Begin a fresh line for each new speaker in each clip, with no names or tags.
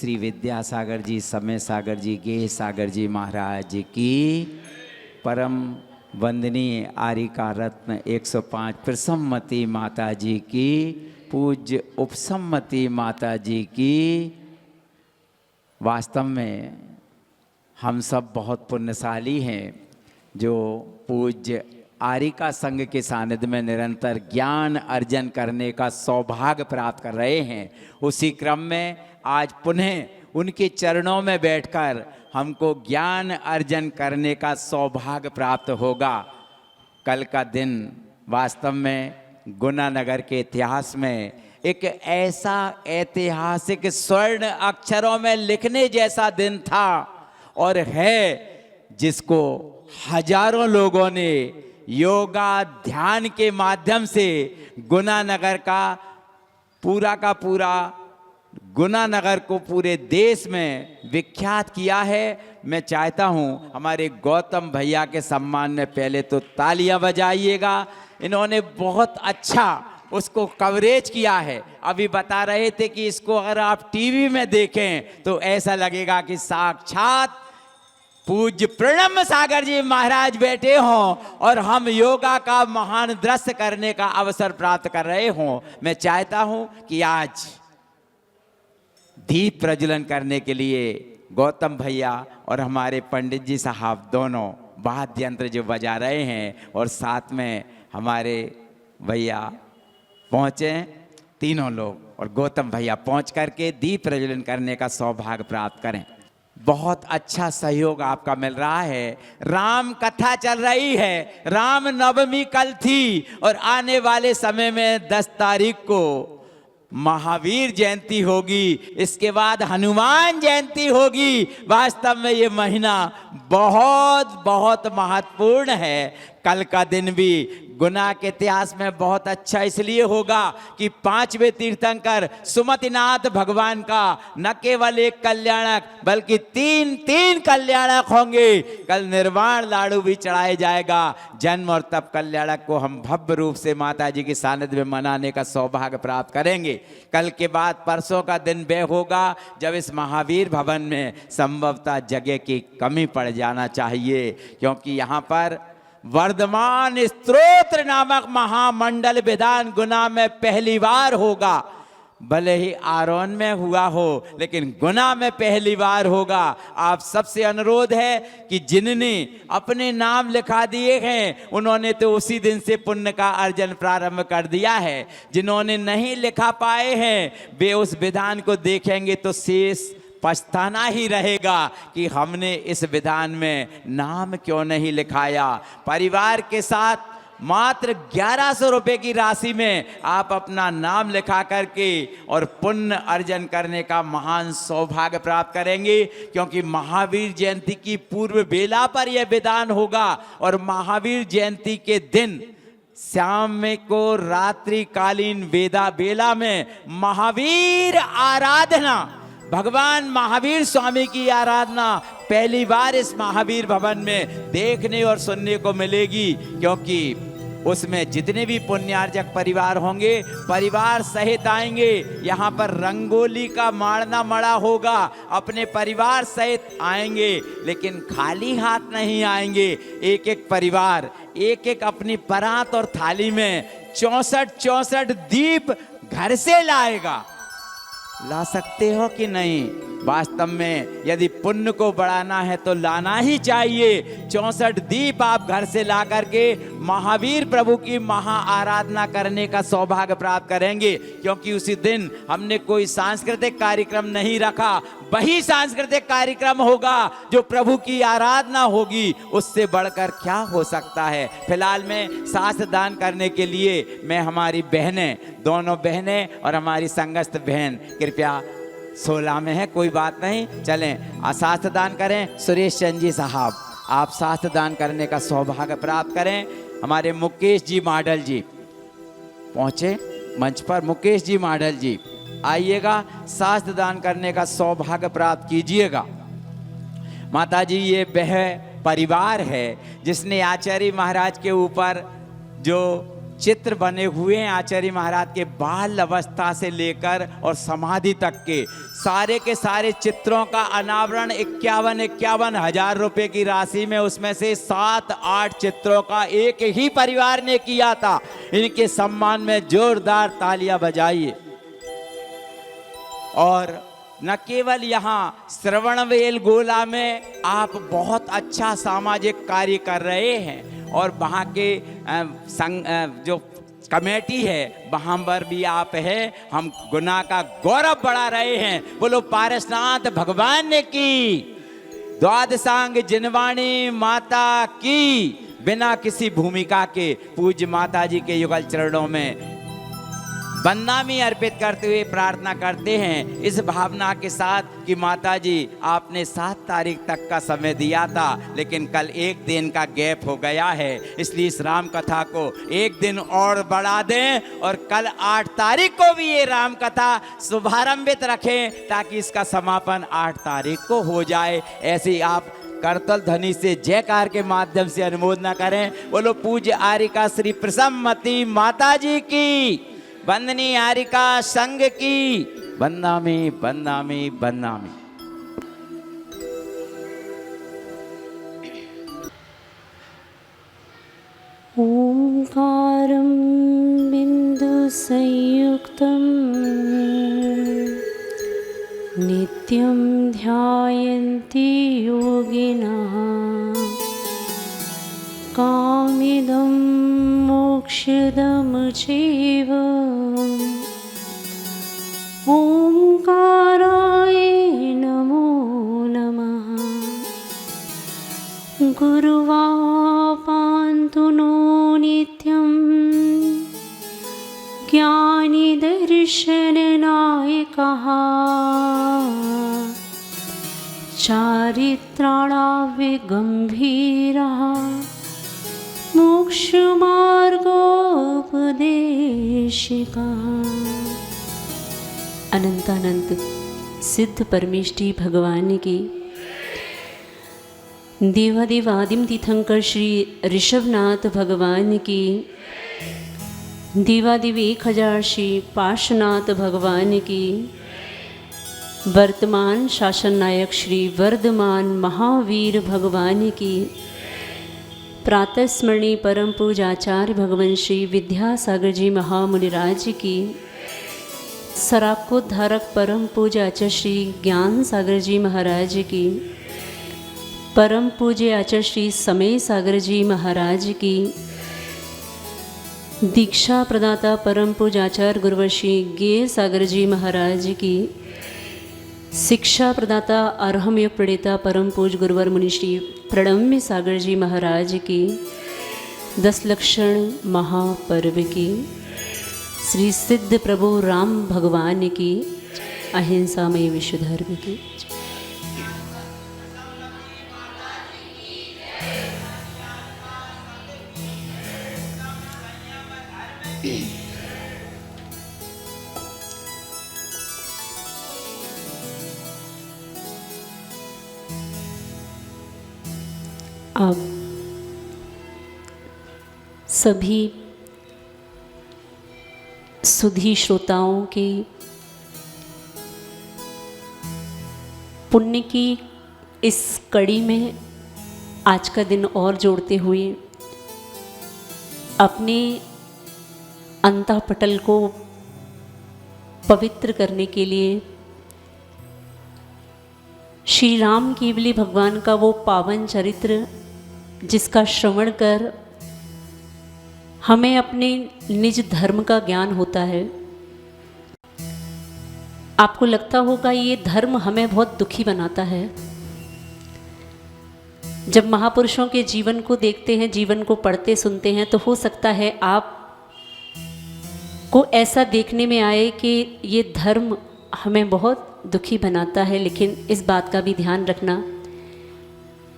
श्री विद्यासागर जी, समय सागर जी, गेह सागर जी महाराज जी की, परम वंदनीय आरिका रत्न 105 प्रसम्मति माता जी की, पूज्य उपसम्मति माता जी की। वास्तव में हम सब बहुत पुण्यशाली हैं जो पूज्य आरिका संघ के सानिध्य में निरंतर ज्ञान अर्जन करने का सौभाग्य प्राप्त कर रहे हैं। उसी क्रम में आज पुनः उनके चरणों में बैठकर हमको ज्ञान अर्जन करने का सौभाग्य प्राप्त होगा। कल का दिन वास्तव में गुना नगर के इतिहास में एक ऐसा ऐतिहासिक स्वर्ण अक्षरों में लिखने जैसा दिन था और है, जिसको हजारों लोगों ने योगा ध्यान के माध्यम से गुना नगर का पूरा गुना नगर को पूरे देश में विख्यात किया है। मैं चाहता हूं हमारे गौतम भैया के सम्मान में पहले तो तालियां बजाइएगा। इन्होंने बहुत अच्छा उसको कवरेज किया है। अभी बता रहे थे कि इसको अगर आप टीवी में देखें तो ऐसा लगेगा कि साक्षात पूज्य प्रणम सागर जी महाराज बैठे हों और हम योगा का महान दृश्य करने का अवसर प्राप्त कर रहे हों। मैं चाहता हूं कि आज दीप प्रज्वलन करने के लिए गौतम भैया और हमारे पंडित जी साहब दोनों वाद्य यंत्र जो बजा रहे हैं और साथ में हमारे भैया पहुँचे, तीनों लोग और गौतम भैया पहुँच करके दीप प्रज्वलन करने का सौभाग्य प्राप्त करें। बहुत अच्छा सहयोग आपका मिल रहा है। राम कथा चल रही है। राम नवमी कल थी और आने वाले समय में 10 तारीख को महावीर जयंती होगी, इसके बाद हनुमान जयंती होगी। वास्तव में ये महीना बहुत बहुत महत्वपूर्ण है। कल का दिन भी गुना के इतिहास में बहुत अच्छा इसलिए होगा कि 5वें तीर्थंकर सुमतिनाथ भगवान का न केवल एक कल्याणक बल्कि तीन कल्याणक होंगे। कल निर्वाण लाडू भी चढ़ाया जाएगा। जन्म और तप कल्याणक को हम भव्य रूप से माता जी के सानिध्य में मनाने का सौभाग्य प्राप्त करेंगे। कल के बाद परसों का दिन वह होगा जब इस महावीर भवन में संभवतः जगह की कमी पड़ जाना चाहिए, क्योंकि यहाँ पर वर्धमान स्तोत्र नामक महामंडल विधान गुना में पहली बार होगा। भले ही आरोन में हुआ हो लेकिन गुना में पहली बार होगा। आप सबसे अनुरोध है कि जिनने अपने नाम लिखा दिए हैं उन्होंने तो उसी दिन से पुण्य का अर्जन प्रारंभ कर दिया है। जिन्होंने नहीं लिखा पाए हैं वे उस विधान को देखेंगे तो शेष पछताना ही रहेगा कि हमने इस विधान में नाम क्यों नहीं लिखाया। परिवार के साथ मात्र 1100 रुपए की राशि में आप अपना नाम लिखा करके और पुण्य अर्जन करने का महान सौभाग्य प्राप्त करेंगे, क्योंकि महावीर जयंती की पूर्व बेला पर यह विधान होगा और महावीर जयंती के दिन शाम में को रात्रिकालीन वेदा बेला में महावीर आराधना, भगवान महावीर स्वामी की आराधना पहली बार इस महावीर भवन में देखने और सुनने को मिलेगी। क्योंकि उसमें जितने भी पुण्यार्जक परिवार होंगे परिवार सहित आएंगे। यहाँ पर रंगोली का माड़ना मड़ा होगा, अपने परिवार सहित आएंगे लेकिन खाली हाथ नहीं आएंगे। एक एक परिवार एक एक अपनी परात और थाली में 64 दीप घर से लाएगा। ला सकते हो कि नहीं? वास्तव में यदि पुण्य को बढ़ाना है तो लाना ही चाहिए। 64 दीप आप घर से ला करके महावीर प्रभु की महा आराधना करने का सौभाग्य प्राप्त करेंगे। क्योंकि उसी दिन हमने कोई सांस्कृतिक कार्यक्रम नहीं रखा, वही सांस्कृतिक कार्यक्रम होगा जो प्रभु की आराधना होगी। उससे बढ़कर क्या हो सकता है। फिलहाल में शास्त्र दान करने के लिए मैं हमारी बहनें, दोनों बहनें और हमारी संगस्थ बहन कृपया 16 में है, कोई बात नहीं, चलें शास्त्र दान करें। सुरेश चंद जी साहब आप शास्त्र दान करने का सौभाग्य प्राप्त करें। हमारे मुकेश जी माडल जी पहुँचे मंच पर। मुकेश जी माडल जी आइएगा, शास्त्र दान करने का सौभाग्य प्राप्त कीजिएगा। माता जी ये वह परिवार है जिसने आचार्य महाराज के ऊपर जो चित्र बने हुए हैं आचार्य महाराज के, बाल अवस्था से लेकर और समाधि तक के सारे चित्रों का अनावरण 51 हजार रुपए की राशि में, उसमें से 7-8 चित्रों का एक ही परिवार ने किया था। इनके सम्मान में जोरदार तालियां बजाइए। और न केवल यहाँ श्रवणबेल गोला में आप बहुत अच्छा सामाजिक कार्य कर रहे हैं, और वहाँ के जो कमेटी है वहाँ पर भी आप है, हम गुना का गौरव बढ़ा रहे हैं। बोलो पारसनाथ भगवान की, द्वादशांग जिनवाणी माता की। बिना किसी भूमिका के पूज्य माता जी के युगल चरणों में वंदनामी अर्पित करते हुए प्रार्थना करते हैं इस भावना के साथ कि माता जी आपने 7 तारीख तक का समय दिया था, लेकिन कल एक दिन का गैप हो गया है, इसलिए इस राम कथा को एक दिन और बढ़ा दें और कल 8 तारीख को भी ये राम कथा शुभारंभित रखें, ताकि इसका समापन 8 तारीख को हो जाए। ऐसे ही आप करतल ध्वनि से जयकार के माध्यम से अनुमोदना करें। बोलो पूज्य आरिका श्री प्रसन्नमती माता जी की, वंदनी आरिका संघ की, वंदनामि वंदनामि वंदनामि।
ओंकारं बिंदु संयुक्तं नित्यं ध्यायन्ति योगिनः कामिदं मोक्षदं चैव। ओंकाराय नमो नमः। गुरुवापान्तु नो नित्यं ज्ञानिदर्शननायकः चारित्राणाविगम्भीरः मोक्षमार्गोपदेशिकः। अनंतानंत सिद्ध परमेष्टि भगवान की, देवादिवादिम तीर्थंकर श्री ऋषभनाथ भगवान की, देवादिव 1000 श्री पार्श्वनाथ भगवान की, वर्तमान शासन नायक श्री वर्धमान महावीर भगवान की, प्रातः स्मरणीय परम पूजाचार्य भगवान श्री विद्यासागर जी महामुनिराज की, सराकोद्धारक परम पूज्य श्री ज्ञान सागर जी महाराज की, परम पूज्य आचार्य श्री समय सागर जी महाराज की, दीक्षा प्रदाता परम पूज्य आचार्य गुरुवर श्री गे सागर जी महाराज की, शिक्षा प्रदाता अर्हम योग प्रणेता परम पूज्य गुरुवर मुनि श्री प्रणम्य सागर जी महाराज की, 10 लक्षण महापर्व की, श्री सिद्ध प्रभु राम भगवान की, अहिंसामय विश्व धर्म की। अब सभी सुधी श्रोताओं की पुण्य की इस कड़ी में आज का दिन और जोड़ते हुए अपने अंतःपटल को पवित्र करने के लिए श्री राम केवली भगवान का वो पावन चरित्र जिसका श्रवण कर हमें अपने निज धर्म का ज्ञान होता है। आपको लगता होगा ये धर्म हमें बहुत दुखी बनाता है। जब महापुरुषों के जीवन को देखते हैं, जीवन को पढ़ते सुनते हैं, तो हो सकता है आप को ऐसा देखने में आए कि ये धर्म हमें बहुत दुखी बनाता है। लेकिन इस बात का भी ध्यान रखना,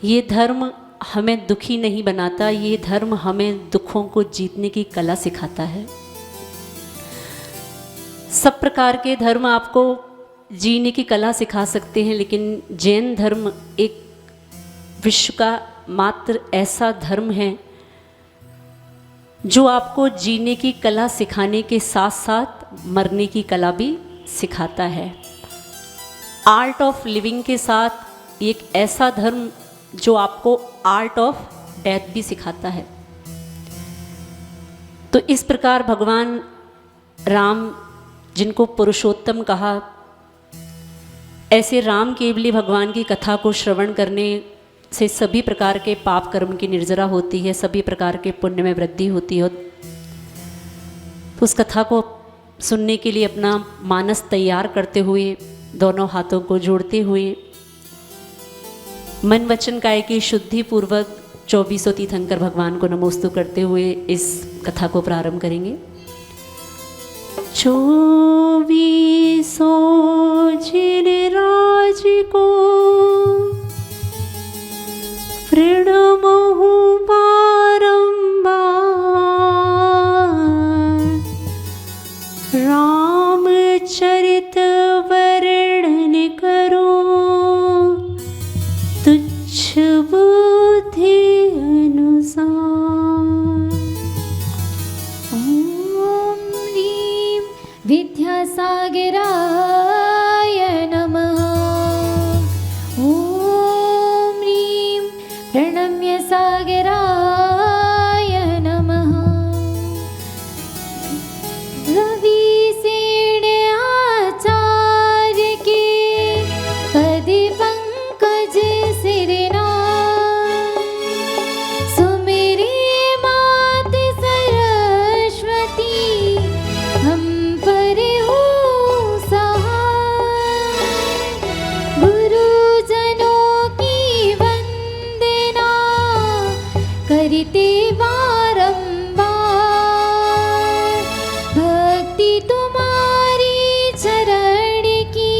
ये धर्म हमें दुखी नहीं बनाता, ये धर्म हमें दुखों को जीतने की कला सिखाता है। सब प्रकार के धर्म आपको जीने की कला सिखा सकते हैं, लेकिन जैन धर्म एक विश्व का मात्र ऐसा धर्म है जो आपको जीने की कला सिखाने के साथ साथ मरने की कला भी सिखाता है। आर्ट ऑफ लिविंग के साथ एक ऐसा धर्म जो आपको आर्ट ऑफ डेथ भी सिखाता है। तो इस प्रकार भगवान राम, जिनको पुरुषोत्तम कहा, ऐसे राम केवली भगवान की कथा को श्रवण करने से सभी प्रकार के पाप कर्म की निर्जरा होती है, सभी प्रकार के पुण्य में वृद्धि होती है। तो उस कथा को सुनने के लिए अपना मानस तैयार करते हुए, दोनों हाथों को जोड़ते हुए, मन वचन काया की शुद्धि पूर्वक 24 तीर्थंकर भगवान को नमोस्तु करते हुए इस कथा को प्रारंभ करेंगे। 24 जिन राज को प्रणमहु बारंबार, रामचरित वर्णन करो तुच्छ बुद्धि अनुसार।
ॐ ह्रीं विद्यासागराय नमः। ॐ ह्रीं प्रणम्य सागराय नमः। रविसेन आचार्य के पद पंकज सिरना, सुमिरे मात सरस्वती हम पर हो सहाय। गुरुजनों की वंदना करते बारंबार, भक्ति तुम्हारी चरण की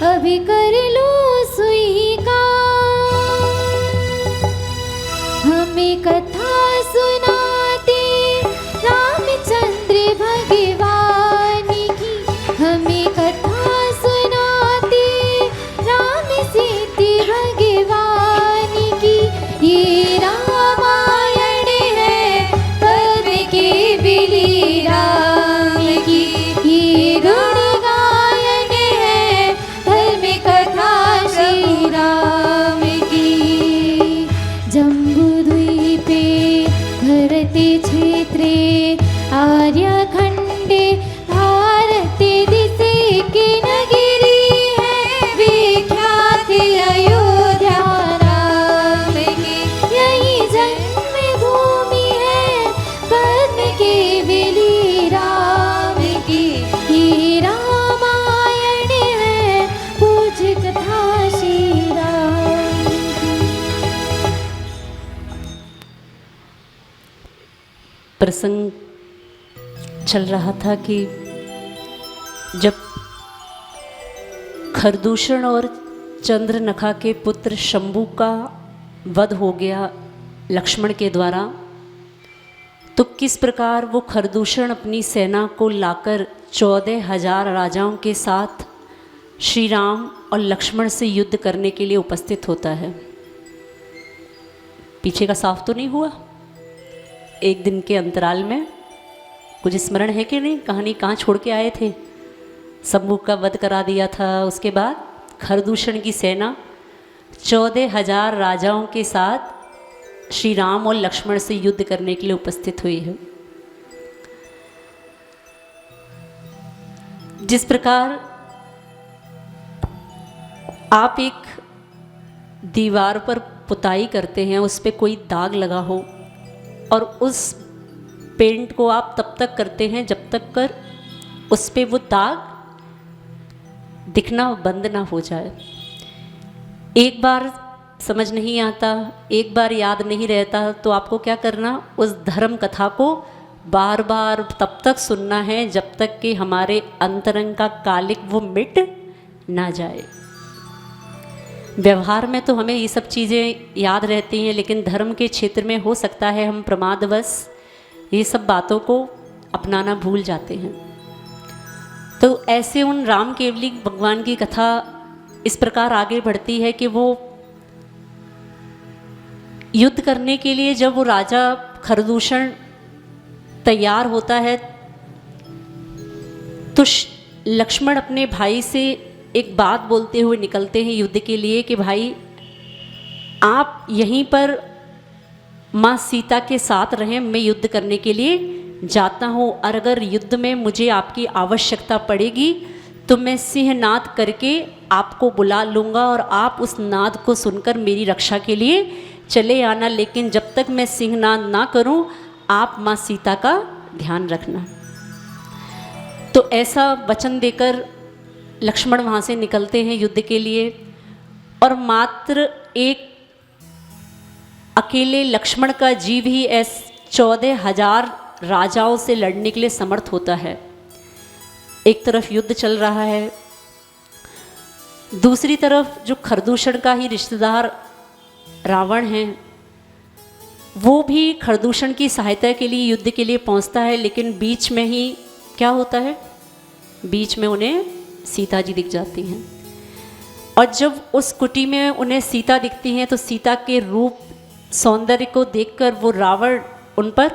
अभी कर लो स्वीकार। हमें कथा सुनाते रामचंद्र भगवान की, हमें कथा सुनाते राम सीता भगवान की। ये रामायण है पद्म के बिली राम की, ये गुण गायन है धर्म कथा श्री राम की। जम्बूद्वीपे भरते क्षेत्रे आर्यखंडे भारते दिशे की नगरी है विख्यात अयोध्या राम की। यही जन्मभूमि है पद्म के बिली राम की। ये रामायण है पूज्य कथा श्री राम की।
प्रसंग चल रहा था कि जब खरदूषण और चंद्रनखा के पुत्र शंभू का वध हो गया लक्ष्मण के द्वारा, तो किस प्रकार वो खरदूषण अपनी सेना को लाकर 14,000 राजाओं के साथ श्री राम और लक्ष्मण से युद्ध करने के लिए उपस्थित होता है। पीछे का साफ तो नहीं हुआ? एक दिन के अंतराल में कुछ स्मरण है कि नहीं? कहानी कहाँ छोड़ के आए थे? शंभू का वध करा दिया था, उसके बाद खरदूषण की सेना 14,000 राजाओं के साथ श्री राम और लक्ष्मण से युद्ध करने के लिए उपस्थित हुई है। जिस प्रकार आप एक दीवार पर पुताई करते हैं, उस पर कोई दाग लगा हो और उस पेंट को आप तब तक करते हैं जब तक कर उस पे वो दाग दिखना बंद ना हो जाए। एक बार समझ नहीं आता, एक बार याद नहीं रहता, तो आपको क्या करना, उस धर्म कथा को बार बार तब तक सुनना है जब तक कि हमारे अंतरंग का कालिक वो मिट ना जाए। व्यवहार में तो हमें ये सब चीज़ें याद रहती हैं, लेकिन धर्म के क्षेत्र में हो सकता है हम प्रमादवश ये सब बातों को अपनाना भूल जाते हैं। तो ऐसे उन राम केवली भगवान की कथा इस प्रकार आगे बढ़ती है कि वो युद्ध करने के लिए जब वो राजा खरदूषण तैयार होता है तो लक्ष्मण अपने भाई से एक बात बोलते हुए निकलते हैं युद्ध के लिए कि भाई आप यहीं पर माँ सीता के साथ रहें, मैं युद्ध करने के लिए जाता हूँ और अगर युद्ध में मुझे आपकी आवश्यकता पड़ेगी तो मैं सिंहनाद करके आपको बुला लूँगा और आप उस नाद को सुनकर मेरी रक्षा के लिए चले आना, लेकिन जब तक मैं सिंहनाद ना करूँ आप माँ सीता का ध्यान रखना। तो ऐसा वचन देकर लक्ष्मण वहाँ से निकलते हैं युद्ध के लिए और मात्र एक अकेले लक्ष्मण का जीव ही 14,000 राजाओं से लड़ने के लिए समर्थ होता है। एक तरफ युद्ध चल रहा है, दूसरी तरफ जो खरदूषण का ही रिश्तेदार रावण है वो भी खरदूषण की सहायता के लिए युद्ध के लिए पहुंचता है, लेकिन बीच में ही क्या होता है, बीच में उन्हें सीता जी दिख जाती हैं। और जब उस कुटी में उन्हें सीता दिखती हैं तो सीता के रूप सौंदर्य को देखकर वो रावण उन पर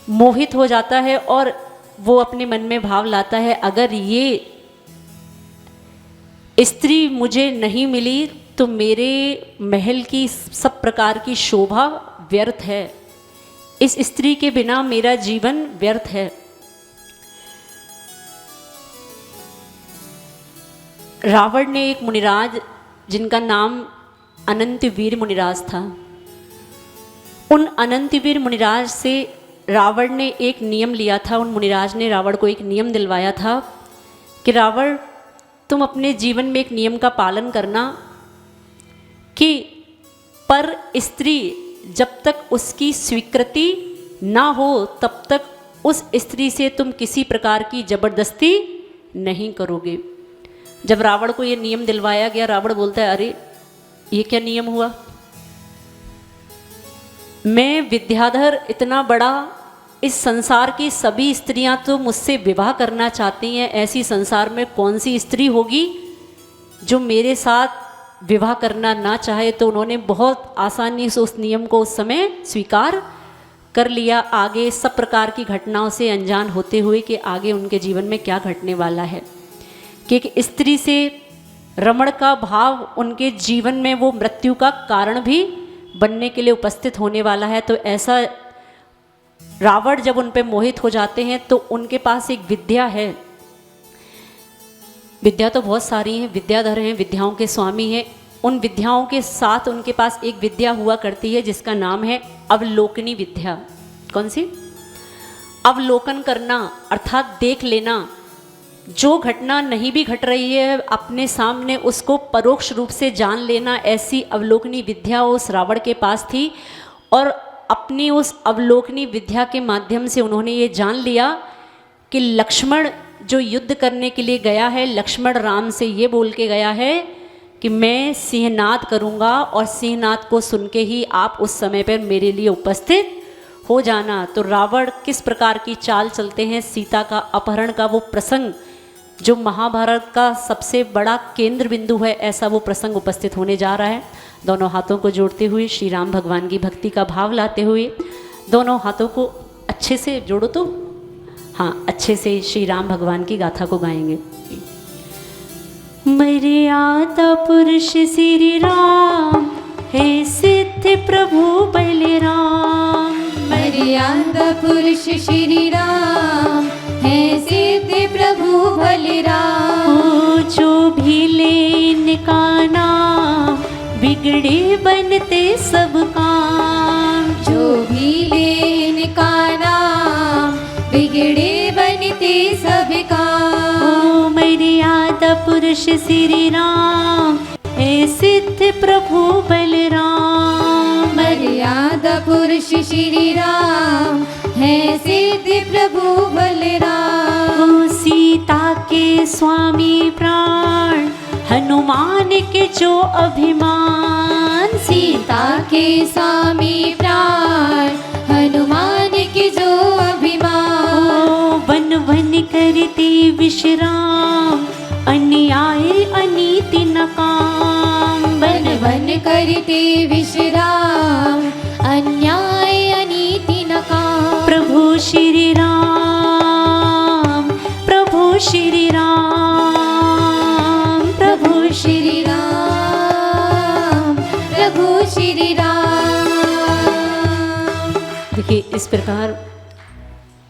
मोहित हो जाता है और वो अपने मन में भाव लाता है अगर ये स्त्री मुझे नहीं मिली तो मेरे महल की सब प्रकार की शोभा व्यर्थ है, इस स्त्री के बिना मेरा जीवन व्यर्थ है। रावण ने एक मुनिराज जिनका नाम अनंतवीर मुनिराज था, उन अनंतवीर मुनिराज से रावण ने एक नियम लिया था। उन मुनिराज ने रावण को एक नियम दिलवाया था कि रावण तुम अपने जीवन में एक नियम का पालन करना कि पर स्त्री जब तक उसकी स्वीकृति ना हो तब तक उस स्त्री से तुम किसी प्रकार की जबरदस्ती नहीं करोगे। जब रावण को ये नियम दिलवाया गया, रावण बोलता है अरे ये क्या नियम हुआ, मैं विद्याधर इतना बड़ा, इस संसार की सभी स्त्रियां तो मुझसे विवाह करना चाहती हैं, ऐसी संसार में कौन सी स्त्री होगी जो मेरे साथ विवाह करना ना चाहे। तो उन्होंने बहुत आसानी से उस नियम को उस समय स्वीकार कर लिया, आगे सब प्रकार की घटनाओं से अनजान होते हुए कि आगे उनके जीवन में क्या घटने वाला है। कि एक स्त्री से रमण का भाव उनके जीवन में वो मृत्यु का कारण भी बनने के लिए उपस्थित होने वाला है। तो ऐसा रावण जब उन पे मोहित हो जाते हैं तो उनके पास एक विद्या है, विद्या तो बहुत सारी हैं, विद्याधर हैं, विद्याओं के स्वामी हैं। उन विद्याओं के साथ उनके पास एक विद्या हुआ करती है जिसका नाम है अवलोकनी विद्या। कौन सी? अवलोकन करना अर्थात देख लेना, जो घटना नहीं भी घट रही है अपने सामने उसको परोक्ष रूप से जान लेना। ऐसी अवलोकनी विद्या उस रावण के पास थी और अपनी उस अवलोकनी विद्या के माध्यम से उन्होंने ये जान लिया कि लक्ष्मण जो युद्ध करने के लिए गया है, लक्ष्मण राम से ये बोल के गया है कि मैं सिंहनाद करूँगा और सिंहनाद को सुन के ही आप उस समय पर मेरे लिए उपस्थित हो जाना। तो रावण किस प्रकार की चाल चलते हैं, सीता का अपहरण का वो प्रसंग जो महाभारत का सबसे बड़ा केंद्र बिंदु है, ऐसा वो प्रसंग उपस्थित होने जा रहा है। दोनों हाथों को जोड़ते हुए श्री राम भगवान की भक्ति का भाव लाते हुए दोनों हाथों को अच्छे से जोड़ो, तो हाँ अच्छे से श्री राम भगवान की गाथा को गाएंगे। मर्यादा पुरुष श्री राम है सिद्ध प्रभु बलराम,
मर्यादा पुरुष श्री राम है सिद्ध प्रभु बलराम।
जो भी ले इनका नाम बिगड़े बनते सब काम,
जो भी ले इनका नाम बिगड़े बनते सब काम।
मर्यादा पुरुष श्री राम है सिद्ध प्रभु बलराम,
मर्यादा पुरुष श्री राम है सिद्ध प्रभु बलराम।
सीता के स्वामी प्राण हनुमान के जो अभिमान,
सीता के स्वामी प्राण हनुमान के जो अभिमान।
वन वन करते विश्राम अन्याय अनीति न काम,
वन वन करते विश्राम अन्याय अनीति न काम।
प्रभु इस प्रकार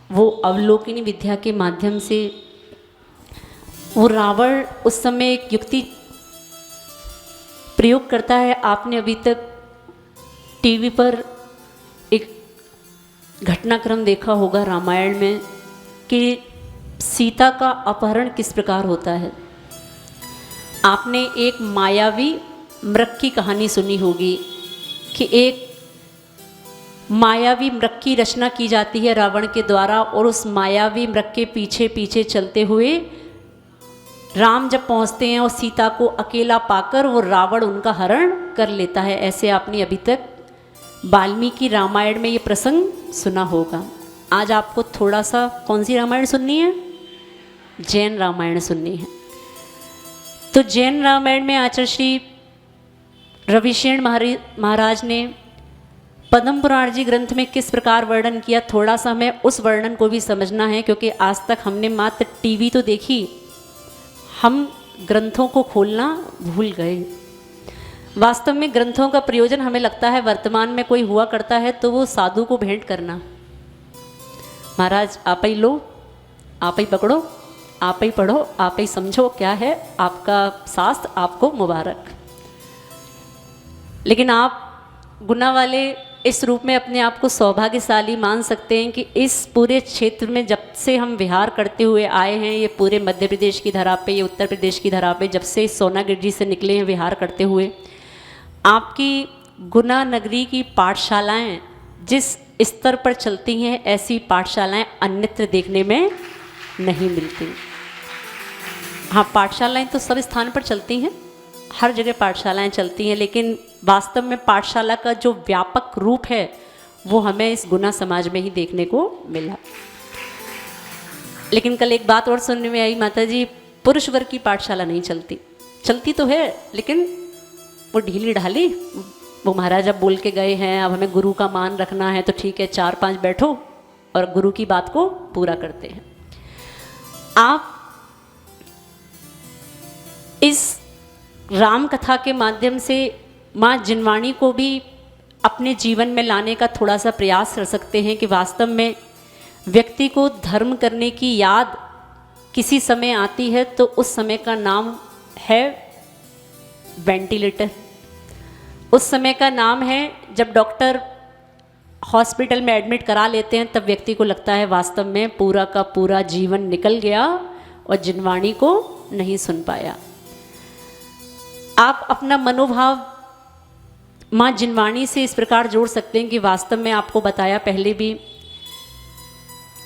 वो अवलोकनी विद्या के माध्यम से वो रावण उस समय एक युक्ति प्रयोग करता है। आपने अभी तक टीवी पर एक घटनाक्रम देखा होगा रामायण में कि सीता का अपहरण किस प्रकार होता है। आपने एक मायावी मृग की कहानी सुनी होगी कि एक मायावी मृग की रचना की जाती है रावण के द्वारा, और उस मायावी मृग के पीछे पीछे चलते हुए राम जब पहुंचते हैं और सीता को अकेला पाकर वो रावण उनका हरण कर लेता है। ऐसे आपने अभी तक वाल्मीकि रामायण में ये प्रसंग सुना होगा। आज आपको थोड़ा सा कौन सी रामायण सुननी है? जैन रामायण सुननी है। तो जैन रामायण में आचार्य श्री रविशेन महाराज ने पद्म पुराण जी ग्रंथ में किस प्रकार वर्णन किया, थोड़ा सा हमें उस वर्णन को भी समझना है, क्योंकि आज तक हमने मात्र टीवी तो देखी, हम ग्रंथों को खोलना भूल गए। वास्तव में ग्रंथों का प्रयोजन हमें लगता है वर्तमान में कोई हुआ करता है तो वो साधु को भेंट करना। महाराज आप ही लो, आप ही पकड़ो, आप ही पढ़ो, आप ही समझो क्या है आपका शास्त्र, आपको मुबारक। लेकिन आप गुना वाले इस रूप में अपने आप को सौभाग्यशाली मान सकते हैं कि इस पूरे क्षेत्र में जब से हम विहार करते हुए आए हैं, ये पूरे मध्य प्रदेश की धरा पे, ये उत्तर प्रदेश की धरा पे, जब से सोनागिरी से निकले हैं विहार करते हुए, आपकी गुना नगरी की पाठशालाएं जिस स्तर पर चलती हैं, ऐसी पाठशालाएं अन्यत्र देखने में नहीं मिलती। हाँ, पाठशालाएं तो सब स्थान पर चलती हैं, हर जगह पाठशालाएं चलती हैं, लेकिन वास्तव में पाठशाला का जो व्यापक रूप है वो हमें इस गुना समाज में ही देखने को मिला। लेकिन कल एक बात और सुनने में आई, माता जी पुरुष वर्ग की पाठशाला नहीं चलती। चलती तो है लेकिन वो ढीली ढाली, वो महाराज अब बोल के गए हैं, अब हमें गुरु का मान रखना है तो ठीक है 4-5 बैठो और गुरु की बात को पूरा करते हैं। आप इस राम कथा के माध्यम से माँ जिनवाणी को भी अपने जीवन में लाने का थोड़ा सा प्रयास कर सकते हैं कि वास्तव में व्यक्ति को धर्म करने की याद किसी समय आती है तो उस समय का नाम है वेंटिलेटर। उस समय का नाम है जब डॉक्टर हॉस्पिटल में एडमिट करा लेते हैं, तब व्यक्ति को लगता है वास्तव में पूरा का पूरा जीवन निकल गया और जिनवाणी को नहीं सुन पाया। आप अपना मनोभाव माँ जिनवाणी से इस प्रकार जोड़ सकते हैं कि वास्तव में आपको बताया पहले भी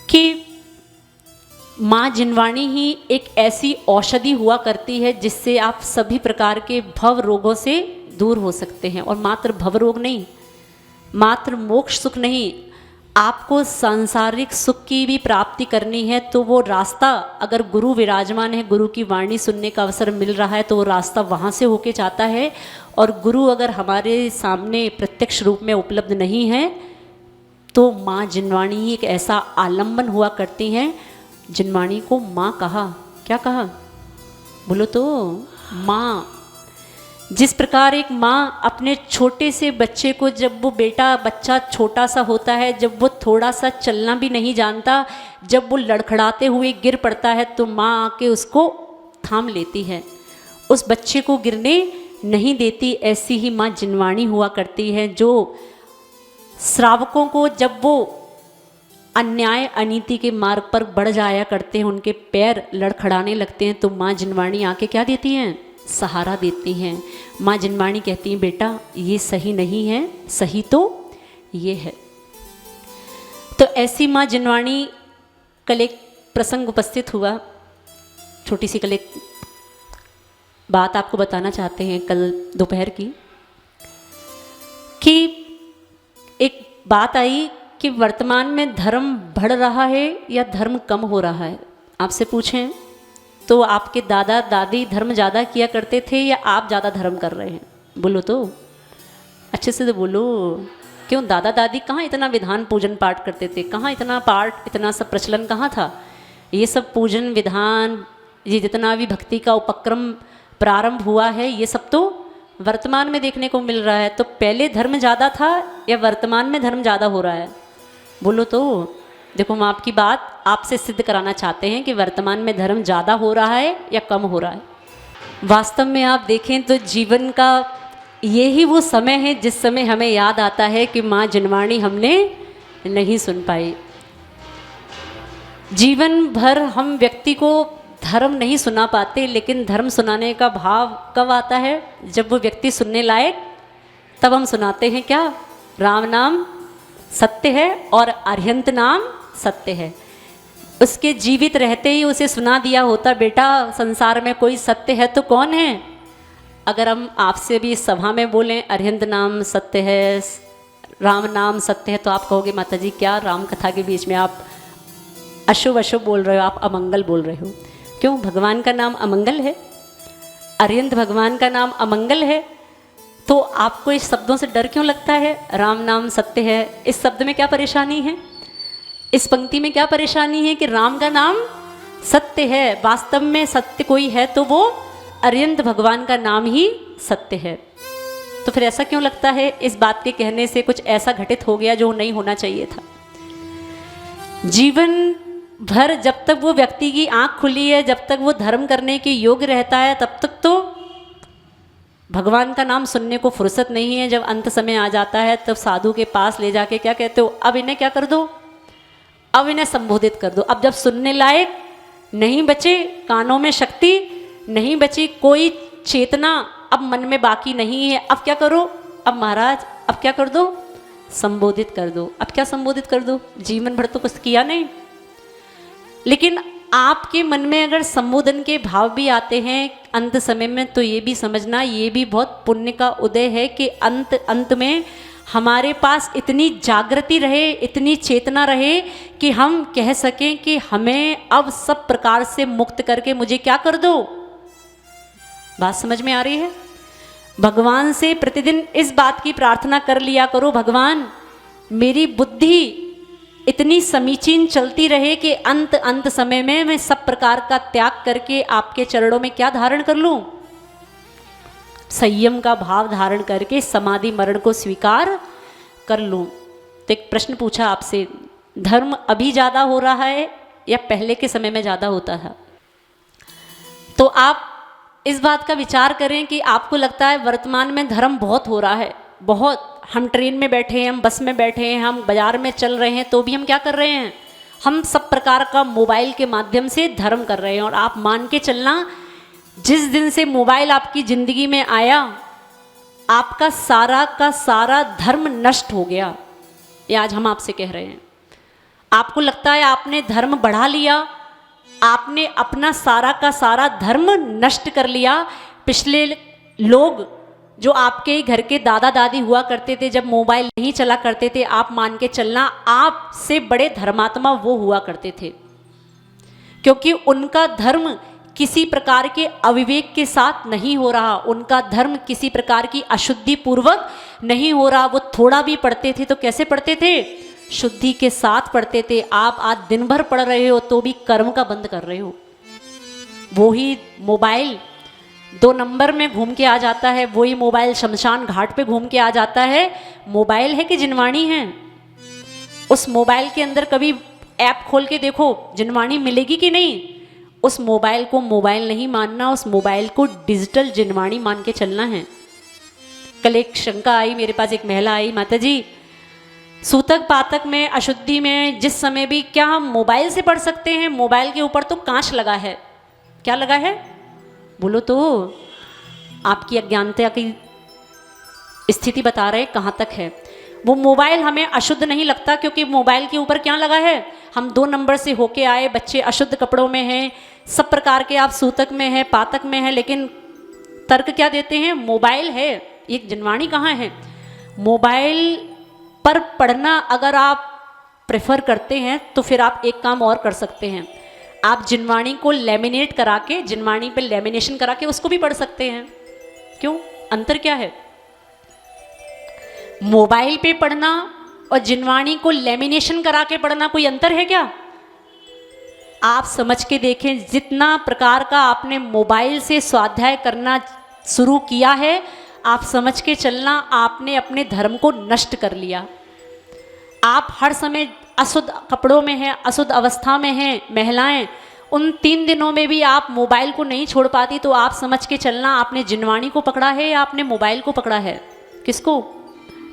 कि माँ जिनवाणी ही एक ऐसी औषधि हुआ करती है जिससे आप सभी प्रकार के भव रोगों से दूर हो सकते हैं। और मात्र भव रोग नहीं, मात्र मोक्ष सुख नहीं, आपको सांसारिक सुख की भी प्राप्ति करनी है तो वो रास्ता, अगर गुरु विराजमान है, गुरु की वाणी सुनने का अवसर मिल रहा है तो वो रास्ता वहाँ से होके जाता है। और गुरु अगर हमारे सामने प्रत्यक्ष रूप में उपलब्ध नहीं है तो माँ जिनवाणी ही एक ऐसा आलम्बन हुआ करती हैं। जिनवाणी को माँ कहा, क्या कहा बोलो तो? माँ। जिस प्रकार एक माँ अपने छोटे से बच्चे को, जब वो बच्चा छोटा सा होता है, जब वो थोड़ा सा चलना भी नहीं जानता, जब वो लड़खड़ाते हुए गिर पड़ता है तो माँ आके उसको थाम लेती है, उस बच्चे को गिरने नहीं देती। ऐसी ही माँ जिनवाणी हुआ करती है जो श्रावकों को जब वो अन्याय अनीति के मार्ग पर बढ़ जाया करते हैं, उनके पैर लड़खड़ाने लगते हैं, तो माँ जिनवाणी आके क्या देती हैं? सहारा देती हैं। माँ जिनवाणी कहती हैं बेटा ये सही नहीं है, सही तो ये है। तो ऐसी माँ जिनवाणी, कल एक प्रसंग उपस्थित हुआ, छोटी सी कल एक बात आपको बताना चाहते हैं कल दोपहर की, कि एक बात आई कि वर्तमान में धर्म बढ़ रहा है या धर्म कम हो रहा है। आपसे पूछें तो आपके दादा दादी धर्म ज़्यादा किया करते थे या आप ज़्यादा धर्म कर रहे हैं? बोलो तो, अच्छे से तो बोलो। क्यों? दादा दादी कहाँ इतना विधान पूजन पाठ करते थे, कहाँ इतना पाठ, इतना सब प्रचलन कहाँ था? ये सब पूजन विधान, ये जितना भी भक्ति का उपक्रम प्रारंभ हुआ है, ये सब तो वर्तमान में देखने को मिल रहा है। तो पहले धर्म ज़्यादा था या वर्तमान में धर्म ज़्यादा हो रहा है? बोलो तो। देखो, हम आपकी बात आपसे सिद्ध कराना चाहते हैं कि वर्तमान में धर्म ज़्यादा हो रहा है या कम हो रहा है। वास्तव में आप देखें तो जीवन का यही वो समय है जिस समय हमें याद आता है कि माँ जिनवाणी हमने नहीं सुन पाई। जीवन भर हम व्यक्ति को धर्म नहीं सुना पाते, लेकिन धर्म सुनाने का भाव कब आता है? जब वो व्यक्ति सुनने लायक, तब हम सुनाते हैं क्या? राम नाम सत्य है और अरिहंत नाम सत्य है। उसके जीवित रहते ही उसे सुना दिया होता, बेटा संसार में कोई सत्य है तो कौन है? अगर हम आपसे भी सभा में बोलें अरिहंत नाम सत्य है, राम नाम सत्य है, तो आप कहोगे माता जी क्या राम कथा के बीच में आप अशुभ अशुभ बोल रहे हो, आप अमंगल बोल रहे हो। क्यों? भगवान का नाम अमंगल है, अरिहंत भगवान का नाम अमंगल है, तो आपको इस शब्दों से डर क्यों लगता है? राम नाम सत्य है, इस शब्द में क्या परेशानी है? इस पंक्ति में क्या परेशानी है कि राम का नाम सत्य है? वास्तव में सत्य कोई है तो वो अरिहंत भगवान का नाम ही सत्य है। तो फिर ऐसा क्यों लगता है? इस बात के कहने से कुछ ऐसा घटित हो गया जो नहीं होना चाहिए था। जीवन भर जब तक वो व्यक्ति की आंख खुली है, जब तक वो धर्म करने के योग्य रहता है, तब तक तो भगवान का नाम सुनने को फुर्सत नहीं है। जब अंत समय आ जाता है तब साधु के पास ले जाके क्या कहते हो? अब इन्हें क्या कर दो? अब इन्हें संबोधित कर दो। अब जब सुनने लायक नहीं बचे, कानों में शक्ति नहीं बची, कोई चेतना अब मन में बाकी नहीं है, अब क्या करो? अब महाराज अब क्या कर दो? संबोधित कर दो। अब क्या संबोधित कर दो? जीवन भर तो कुछ किया नहीं। लेकिन आपके मन में अगर संबोधन के भाव भी आते हैं अंत समय में, तो ये भी समझना ये भी बहुत पुण्य का उदय है कि अंत में हमारे पास इतनी जागृति रहे, इतनी चेतना रहे कि हम कह सकें कि हमें अब सब प्रकार से मुक्त करके मुझे क्या कर दो। बात समझ में आ रही है? भगवान से प्रतिदिन इस बात की प्रार्थना कर लिया करो, भगवान मेरी बुद्धि इतनी समीचीन चलती रहे कि अंत समय में मैं सब प्रकार का त्याग करके आपके चरणों में क्या धारण कर लूं? संयम का भाव धारण करके समाधि मरण को स्वीकार कर लूं। तो एक प्रश्न पूछा आपसे, धर्म अभी ज़्यादा हो रहा है या पहले के समय में ज़्यादा होता था? तो आप इस बात का विचार करें कि आपको लगता है वर्तमान में धर्म बहुत हो रहा है, बहुत। हम ट्रेन में बैठे हैं, हम बस में बैठे हैं, हम बाजार में चल रहे हैं, तो भी हम क्या कर रहे हैं? हम सब प्रकार का मोबाइल के माध्यम से धर्म कर रहे हैं। और आप मान के चलना, जिस दिन से मोबाइल आपकी ज़िंदगी में आया, आपका सारा का सारा धर्म नष्ट हो गया। ये आज हम आपसे कह रहे हैं। आपको लगता है आपने धर्म बढ़ा लिया, आपने अपना सारा का सारा धर्म नष्ट कर लिया। पिछले लोग जो आपके घर के दादा दादी हुआ करते थे, जब मोबाइल नहीं चला करते थे, आप मान के चलना आपसे बड़े धर्मात्मा वो हुआ करते थे, क्योंकि उनका धर्म किसी प्रकार के अविवेक के साथ नहीं हो रहा, उनका धर्म किसी प्रकार की अशुद्धि पूर्वक नहीं हो रहा। वो थोड़ा भी पढ़ते थे तो कैसे पढ़ते थे? शुद्धि के साथ पढ़ते थे। आप आज दिन भर पढ़ रहे हो तो भी कर्म का बंद कर रहे हो। वो ही मोबाइल 2 नंबर में घूम के आ जाता है, वही मोबाइल शमशान घाट पे घूम के आ जाता है। मोबाइल है कि जिनवाणी है? उस मोबाइल के अंदर कभी ऐप खोल के देखो, जिनवाणी मिलेगी कि नहीं? उस मोबाइल को मोबाइल नहीं मानना, उस मोबाइल को डिजिटल जिनवाणी मान के चलना है। कल एक शंका आई मेरे पास, एक महिला आई, माता जी सूतक पातक में अशुद्धि में जिस समय भी क्या हम मोबाइल से पढ़ सकते हैं? मोबाइल के ऊपर तो कांच लगा है। क्या लगा है? बोलो तो। आपकी अज्ञानता की स्थिति बता रहे कहाँ तक है। वो मोबाइल हमें अशुद्ध नहीं लगता, क्योंकि मोबाइल के ऊपर क्या लगा है? हम 2 नंबर से होके आए, बच्चे अशुद्ध कपड़ों में हैं, सब प्रकार के, आप सूतक में हैं, पातक में हैं, लेकिन तर्क क्या देते हैं? मोबाइल है। एक जिनवाणी कहाँ है? मोबाइल पर पढ़ना अगर आप प्रेफर करते हैं तो फिर आप एक काम और कर सकते हैं, आप जिनवाणी को लेमिनेट करा के, जिनवाणी पे लेमिनेशन करा के उसको भी पढ़ सकते हैं। क्यों? अंतर क्या है? मोबाइल पे पढ़ना और जिनवाणी को लेमिनेशन करा के पढ़ना कोई अंतर है क्या? आप समझ के देखें, जितना प्रकार का आपने मोबाइल से स्वाध्याय करना शुरू किया है, आप समझ के चलना आपने अपने धर्म को नष्ट कर लिया। आप हर समय अशुद्ध कपड़ों में हैं, अशुद्ध अवस्था में हैं महिलाएं, उन 3 दिनों में भी आप मोबाइल को नहीं छोड़ पाती, तो आप समझ के चलना आपने जिनवाणी को पकड़ा है या आपने मोबाइल को पकड़ा है। किसको?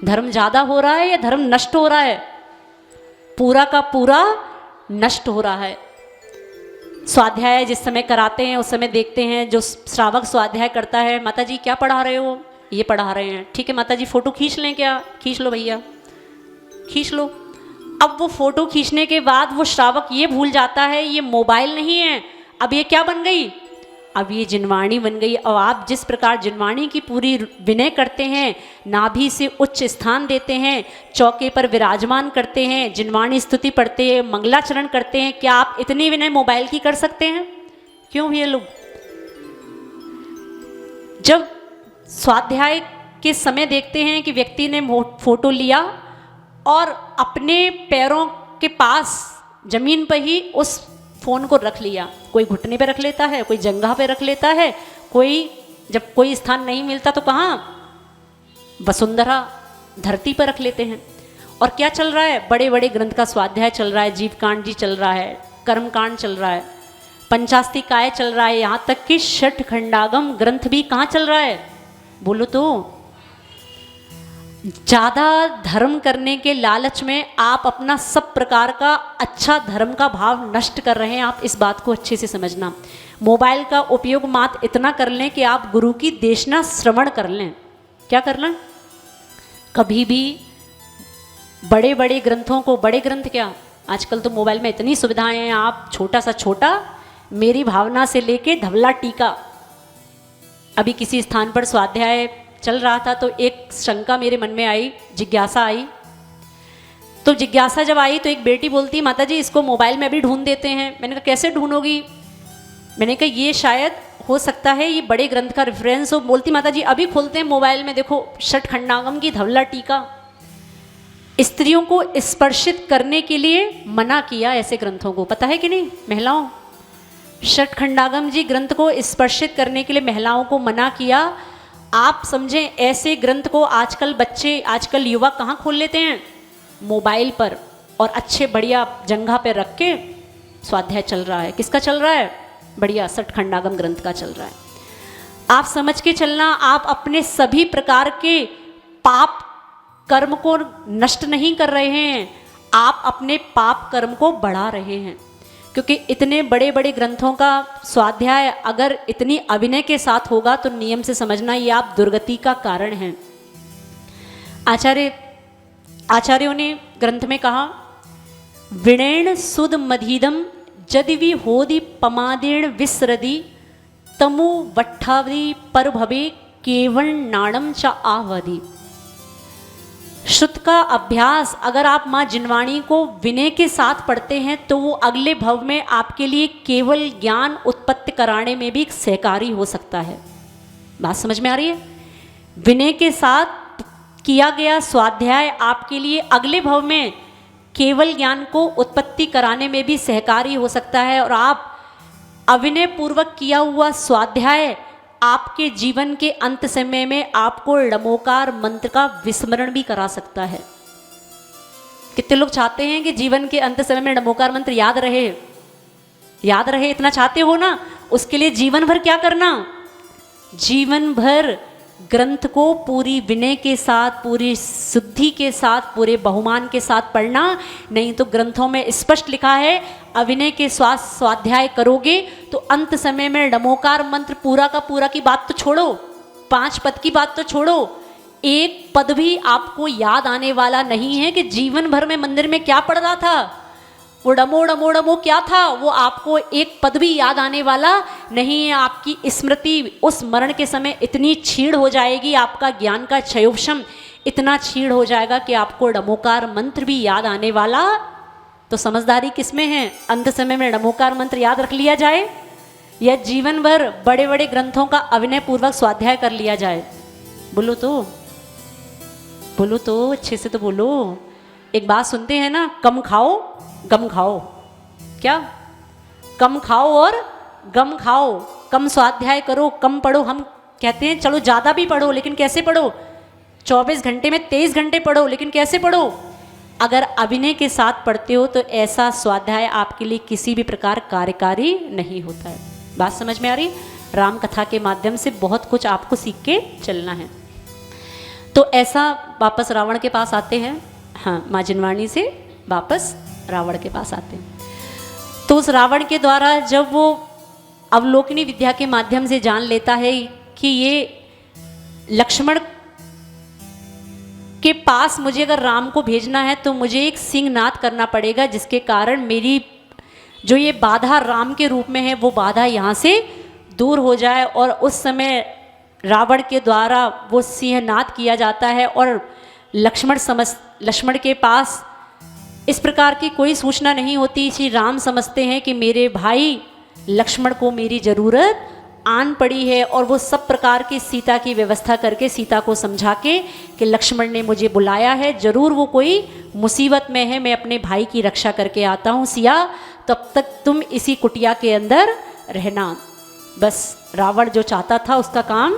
धर्म ज़्यादा हो रहा है या धर्म नष्ट हो रहा है? पूरा का पूरा नष्ट हो रहा है। स्वाध्याय जिस समय कराते हैं उस समय देखते हैं जो श्रावक स्वाध्याय करता है, माता जी क्या पढ़ा रहे हो? ये पढ़ा रहे हैं। ठीक है माता जी, फोटो खींच लें क्या? खींच लो भैया, खींच लो। अब वो फोटो खींचने के बाद वो श्रावक ये भूल जाता है ये मोबाइल नहीं है, अब ये क्या बन गई? अब ये जिनवाणी बन गई। और आप जिस प्रकार जिनवाणी की पूरी विनय करते हैं, नाभि से उच्च स्थान देते हैं, चौके पर विराजमान करते हैं, जिनवाणी स्तुति पढ़ते हैं, मंगलाचरण करते हैं, क्या आप इतनी विनय मोबाइल की कर सकते हैं? क्यों भैया लोग? जब स्वाध्याय के समय देखते हैं कि व्यक्ति ने फोटो लिया और अपने पैरों के पास जमीन पर ही उस फोन को रख लिया, कोई घुटने पे रख लेता है, कोई जंघा पे रख लेता है, कोई जब कोई स्थान नहीं मिलता तो कहाँ? वसुंधरा धरती पर रख लेते हैं। और क्या चल रहा है? बड़े बड़े ग्रंथ का स्वाध्याय चल रहा है, जीवकांड जी चल रहा है, कर्मकांड चल रहा है, पंचास्तिकाय चल रहा है, यहाँ तक कि षट खंडागम ग्रंथ भी कहाँ चल रहा है? बोलो तो। ज़्यादा धर्म करने के लालच में आप अपना सब प्रकार का अच्छा धर्म का भाव नष्ट कर रहे हैं। आप इस बात को अच्छे से समझना। मोबाइल का उपयोग मात्र इतना कर लें कि आप गुरु की देशना श्रवण कर लें। क्या कर लें? कभी भी बड़े बड़े ग्रंथों को, बड़े ग्रंथ क्या, आजकल तो मोबाइल में इतनी सुविधाएं हैं, आप छोटा सा छोटा मेरी भावना से लेके धवला टीका। अभी किसी स्थान पर स्वाध्याय चल रहा था तो एक शंका मेरे मन में आई, जिज्ञासा आई। तो जिज्ञासा जब आई तो एक बेटी बोलती, माता जी इसको मोबाइल में भी ढूंढ देते हैं। मैंने कहा कैसे ढूंढोगी? मैंने कहा ये शायद हो सकता है ये बड़े ग्रंथ का रेफरेंस हो। बोलती माता जी अभी खोलते हैं मोबाइल में, देखो षट खंडागम की धवला टीका। स्त्रियों को स्पर्शित करने के लिए मना किया ऐसे ग्रंथों को, पता है कि नहीं महिलाओं? षट खंडागम जी ग्रंथ को स्पर्शित करने के लिए महिलाओं को मना किया। आप समझें ऐसे ग्रंथ को आजकल बच्चे, आजकल युवा कहाँ खोल लेते हैं? मोबाइल पर, और अच्छे बढ़िया जंघा पे रख के स्वाध्याय चल रहा है। किसका चल रहा है? बढ़िया षट खंडागम ग्रंथ का चल रहा है। आप समझ के चलना, आप अपने सभी प्रकार के पाप कर्म को नष्ट नहीं कर रहे हैं, आप अपने पाप कर्म को बढ़ा रहे हैं। क्योंकि इतने बड़े बड़े ग्रंथों का स्वाध्याय अगर इतनी अभिनय के साथ होगा तो नियम से समझना ये आप दुर्गति का कारण हैं। आचार्यों ने ग्रंथ में कहा, विणेण सुद मधीदम जदिवि होदि पमादेण विस्रदि तमु वट्ठावि पर भवे केवल नाणम च आवधि। श्रुत का अभ्यास अगर आप माँ जिनवाणी को विनय के साथ पढ़ते हैं तो वो अगले भव में आपके लिए केवल ज्ञान उत्पत्ति कराने में भी सहकारी हो सकता है। बात समझ में आ रही है? विनय के साथ किया गया स्वाध्याय आपके लिए अगले भव में केवल ज्ञान को उत्पत्ति कराने में भी सहकारी हो सकता है। और आप अविनय पूर्वक किया हुआ स्वाध्याय आपके जीवन के अंत समय में आपको ड़मोकार मंत्र का विस्मरण भी करा सकता है। कितने लोग चाहते हैं कि जीवन के अंत समय में ड़मोकार मंत्र याद रहे? याद रहे इतना चाहते हो ना? उसके लिए जीवन भर क्या करना? जीवन भर ग्रंथ को पूरी विनय के साथ, पूरी शुद्धि के साथ, पूरे बहुमान के साथ पढ़ना। नहीं तो ग्रंथों में स्पष्ट लिखा है अविनय के स्वाध्याय करोगे तो अंत समय में ड़मोकार मंत्र पूरा का पूरा की बात तो छोड़ो, 5 पद की बात तो छोड़ो, एक पद भी आपको याद आने वाला नहीं है कि जीवन भर में मंदिर में क्या पढ़ रहा था। वो डमो क्या था, वो आपको एक पद भी याद आने वाला नहीं है। आपकी स्मृति उस मरण के समय इतनी छीड़ हो जाएगी, आपका ज्ञान का क्षयोक्षम इतना छीड़ हो जाएगा कि आपको ड़मोकार मंत्र भी याद आने वाला। तो समझदारी किसमें है? अंत समय में ड़मोकार मंत्र याद रख लिया जाए या जीवन भर बड़े बड़े ग्रंथों का अविनय पूर्वक स्वाध्याय कर लिया जाए? बोलो तो, बोलो तो, अच्छे से तो बोलो। एक बात सुनते हैं ना, कम खाओ गम खाओ। क्या? कम खाओ और गम खाओ। कम स्वाध्याय करो, कम पढ़ो। हम कहते हैं चलो ज़्यादा भी पढ़ो, लेकिन कैसे पढ़ो? 24 घंटे में 23 घंटे पढ़ो, लेकिन कैसे पढ़ो? अगर अभिनय के साथ पढ़ते हो तो ऐसा स्वाध्याय आपके लिए किसी भी प्रकार कार्यकारी नहीं होता है। बात समझ में आ रही? राम कथा के माध्यम से बहुत कुछ आपको सीख के चलना है। तो ऐसा वापस रावण के पास आते हैं, हाँ, माँ जिनवाणी से वापस रावण के पास आते हैं। तो उस रावण के द्वारा जब वो अवलोकनी विद्या के माध्यम से जान लेता है कि ये लक्ष्मण के पास मुझे अगर राम को भेजना है तो मुझे एक सिंहनाद करना पड़ेगा, जिसके कारण मेरी जो ये बाधा राम के रूप में है वो बाधा यहाँ से दूर हो जाए। और उस समय रावण के द्वारा वो सिंहनाद किया जाता है और लक्ष्मण के पास इस प्रकार की कोई सूचना नहीं होती। श्री राम समझते हैं कि मेरे भाई लक्ष्मण को मेरी ज़रूरत आन पड़ी है, और वो सब प्रकार की सीता की व्यवस्था करके सीता को समझा के कि लक्ष्मण ने मुझे बुलाया है, ज़रूर वो कोई मुसीबत में है, मैं अपने भाई की रक्षा करके आता हूँ सिया, तब तक तुम इसी कुटिया के अंदर रहना। बस रावण जो चाहता था उसका काम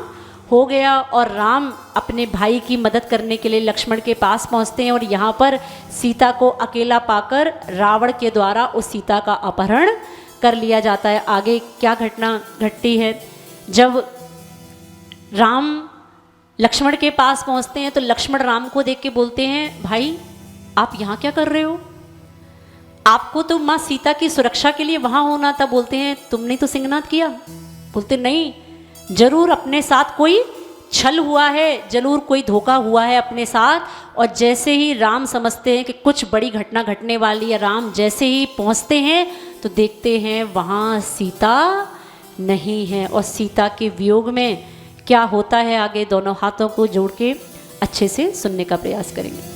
हो गया और राम अपने भाई की मदद करने के लिए लक्ष्मण के पास पहुंचते हैं और यहाँ पर सीता को अकेला पाकर रावण के द्वारा उस सीता का अपहरण कर लिया जाता है। आगे क्या घटना घटती है? जब राम लक्ष्मण के पास पहुंचते हैं तो लक्ष्मण राम को देख के बोलते हैं, भाई आप यहाँ क्या कर रहे हो? आपको तो माँ सीता की सुरक्षा के लिए वहाँ होना था। बोलते हैं तुमने तो सिंहनाद किया। बोलते नहीं, जरूर अपने साथ कोई छल हुआ है, जरूर कोई धोखा हुआ है अपने साथ। और जैसे ही राम समझते हैं कि कुछ बड़ी घटना घटने वाली है, राम जैसे ही पहुंचते हैं तो देखते हैं वहाँ सीता नहीं है। और सीता के वियोग में क्या होता है आगे दोनों हाथों को जोड़ के अच्छे से सुनने का प्रयास करेंगे।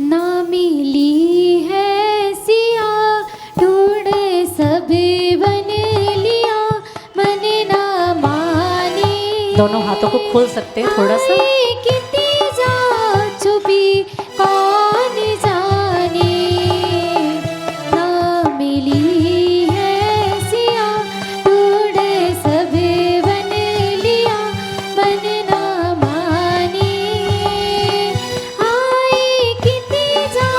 ना मिली है सिया ढूंढे सब बन लिया, मन ना माने।
दोनों हाथों को खोल सकते हैं थोड़ा सा।
कितनी जा छुपी कौन जाने, ना मिली है सिया ढूंढे सब बन लिया, मन ना माने। आए कितनी जा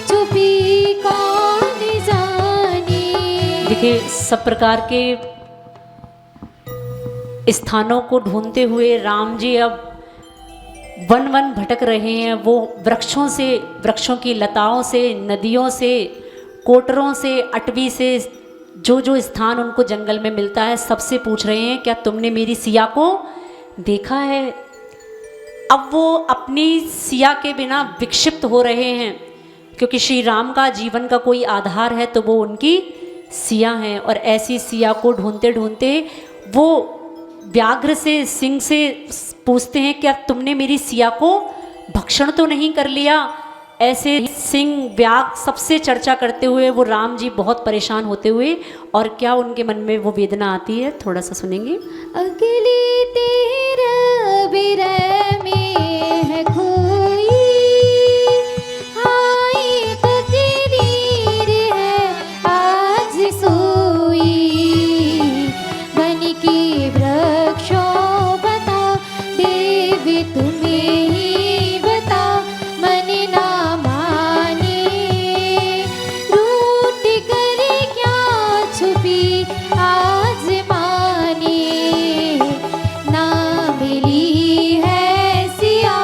छुपी कौन जाने।
देखिए सब प्रकार के स्थानों को ढूंढते हुए राम जी अब वन वन भटक रहे हैं। वो वृक्षों से, वृक्षों की लताओं से, नदियों से, कोटरों से, अटवी से, जो जो स्थान उनको जंगल में मिलता है सबसे पूछ रहे हैं क्या तुमने मेरी सिया को देखा है। अब वो अपनी सिया के बिना विक्षिप्त हो रहे हैं, क्योंकि श्री राम का जीवन का कोई आधार है तो वो उनकी सिया हैं। और ऐसी सिया को ढूंढते ढूंढते वो व्याघ्र से, सिंह से पूछते हैं क्या तुमने मेरी सिया को भक्षण तो नहीं कर लिया। ऐसे सिंह व्याघ्र सबसे चर्चा करते हुए वो राम जी बहुत परेशान होते हुए, और क्या उनके मन में वो वेदना आती है थोड़ा सा सुनेंगे।
अगली तेरा बिरह में है खोई, हाय तकदीर है आज सोई, बन की वृक्षों बता देव तुम्हें ही बता, मन ना माने। रूठ कर क्या छुपी आज माने, ना मिली है सिया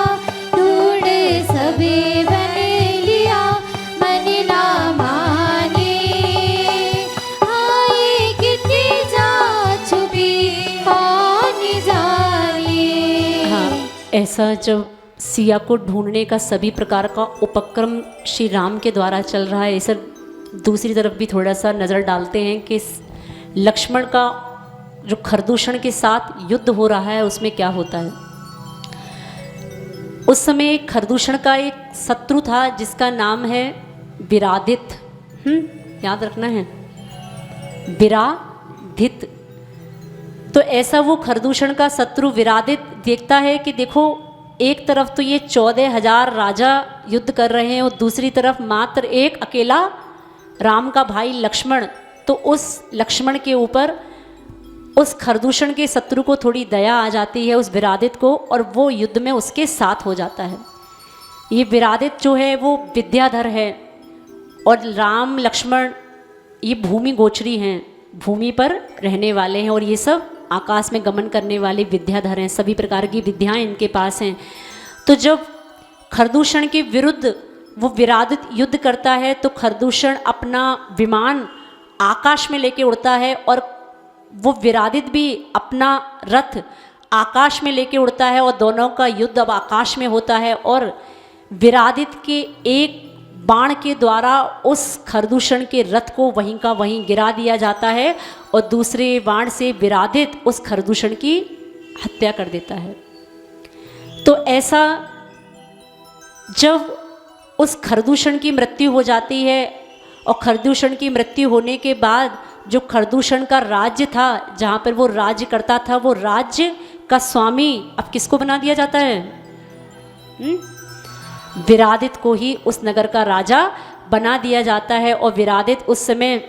ढूंढ सबे बन लिया, मन ना माने। आए कितनी जा छुपी कौन जाने।
हाँ, ऐसा जब सिया को ढूंढने का सभी प्रकार का उपक्रम श्री राम के द्वारा चल रहा है, इसे दूसरी तरफ भी थोड़ा सा नज़र डालते हैं कि लक्ष्मण का जो खरदूषण के साथ युद्ध हो रहा है उसमें क्या होता है। उस समय खरदूषण का एक शत्रु था जिसका नाम है विराधित। याद रखना है, विराधित। तो ऐसा वो खरदूषण का शत्रु विराधित देखता है कि देखो एक तरफ तो ये 14,000 राजा युद्ध कर रहे हैं और दूसरी तरफ मात्र एक अकेला राम का भाई लक्ष्मण। तो उस लक्ष्मण के ऊपर उस खरदूषण के शत्रु को थोड़ी दया आ जाती है उस विरादित को, और वो युद्ध में उसके साथ हो जाता है। ये विरादित जो है वो विद्याधर है, और राम लक्ष्मण ये भूमि गोचरी हैं, भूमि पर रहने वाले हैं, और ये सब आकाश में गमन करने वाले विद्याधर हैं, सभी प्रकार की विद्याएं इनके पास हैं। तो जब खरदूषण के विरुद्ध वो विरादित युद्ध करता है तो खरदूषण अपना विमान आकाश में लेके उड़ता है, और वो विरादित भी अपना रथ आकाश में लेके उड़ता है, और दोनों का युद्ध अब आकाश में होता है। और विरादित के एक बाण के द्वारा उस खरदूषण के रथ को वहीं का वहीं गिरा दिया जाता है, और दूसरे बाण से विरादित उस खरदूषण की हत्या कर देता है। तो ऐसा जब उस खरदूषण की मृत्यु हो जाती है, और खरदूषण की मृत्यु होने के बाद जो खरदूषण का राज्य था, जहाँ पर वो राज्य करता था, वो राज्य का स्वामी अब किसको बना दिया जाता है? विरादित को ही उस नगर का राजा बना दिया जाता है। और विरादित उस समय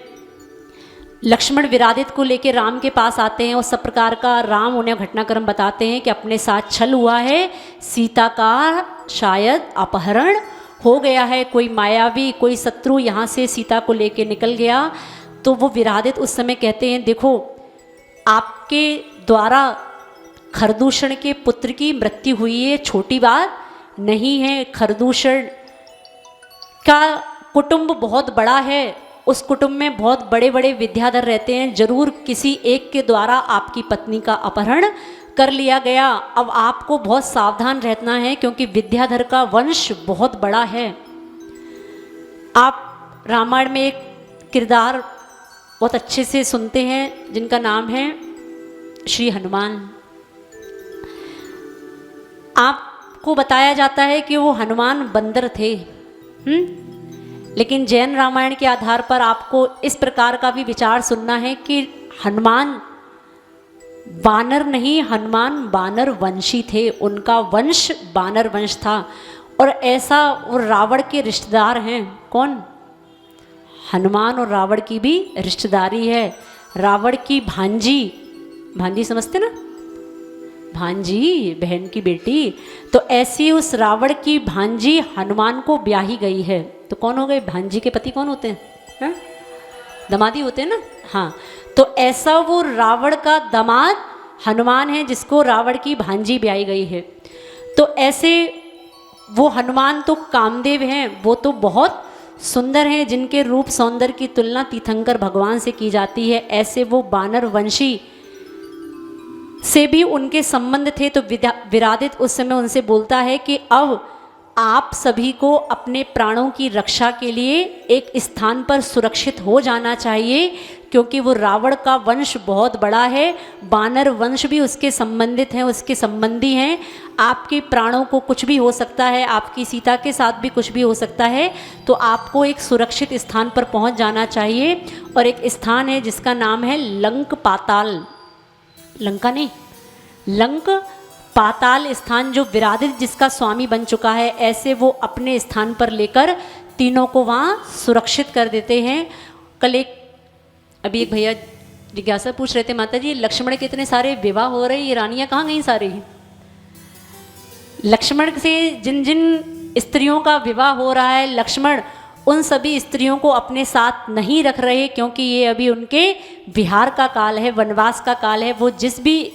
लक्ष्मण विरादित को लेकर राम के पास आते हैं, और सब प्रकार का राम उन्हें घटनाक्रम बताते हैं कि अपने साथ छल हुआ है, सीता का शायद अपहरण हो गया है, कोई मायावी कोई शत्रु यहाँ से सीता को लेके निकल गया। तो वो विरादित उस समय कहते हैं, देखो आपके द्वारा खरदूषण के पुत्र की मृत्यु हुई है, छोटी बात नहीं है। खरदूषण का कुटुंब बहुत बड़ा है, उस कुटुंब में बहुत बड़े बड़े विद्याधर रहते हैं, जरूर किसी एक के द्वारा आपकी पत्नी का अपहरण कर लिया गया। अब आपको बहुत सावधान रहना है, क्योंकि विद्याधर का वंश बहुत बड़ा है। आप रामायण में एक किरदार बहुत अच्छे से सुनते हैं, जिनका नाम है श्री हनुमान। आपको बताया जाता है कि वो हनुमान बंदर थे, लेकिन जैन रामायण के आधार पर आपको इस प्रकार का भी विचार सुनना है कि हनुमान वानर नहीं, हनुमान वानर वंशी थे, उनका वंश वानर वंश था। और ऐसा वो रावण के रिश्तेदार हैं, कौन? हनुमान और रावण की भी रिश्तेदारी है। रावण की भांजी, भांजी समझते ना, भांजी बहन की बेटी, तो ऐसी उस रावण की भांजी हनुमान को ब्याही गई है। तो कौन हो गए? भांजी के पति कौन होते हैं? दमादी होते हैं ना। हाँ, तो ऐसा वो रावण का दामाद हनुमान है, जिसको रावण की भांजी ब्याही गई है। तो ऐसे वो हनुमान तो कामदेव हैं, वो तो बहुत सुंदर हैं, जिनके रूप सौंदर्य की तुलना तीर्थंकर भगवान से की जाती है। ऐसे वो वानर वंशी से भी उनके संबंध थे। तो विरादित उस समय उनसे बोलता है कि अब आप सभी को अपने प्राणों की रक्षा के लिए एक स्थान पर सुरक्षित हो जाना चाहिए, क्योंकि वो रावण का वंश बहुत बड़ा है, वानर वंश भी उसके संबंधित हैं, उसके संबंधी हैं। आपके प्राणों को कुछ भी हो सकता है, आपकी सीता के साथ भी कुछ भी हो सकता है, तो आपको एक सुरक्षित स्थान पर पहुंच जाना चाहिए। और एक स्थान है जिसका नाम है लंक पाताल, लंका नहीं, लंक पाताल स्थान, जो विरादित जिसका स्वामी बन चुका है। ऐसे वो अपने स्थान पर लेकर तीनों को वहाँ सुरक्षित कर देते हैं। कल अभी एक भैया जिज्ञासा पूछ रहे थे, माता जी लक्ष्मण के इतने सारे विवाह हो रहे हैं, ये रानियाँ कहाँ गई सारी? लक्ष्मण से जिन जिन स्त्रियों का विवाह हो रहा है, लक्ष्मण उन सभी स्त्रियों को अपने साथ नहीं रख रहे, क्योंकि ये अभी उनके विहार का काल है, वनवास का काल है। वो जिस भी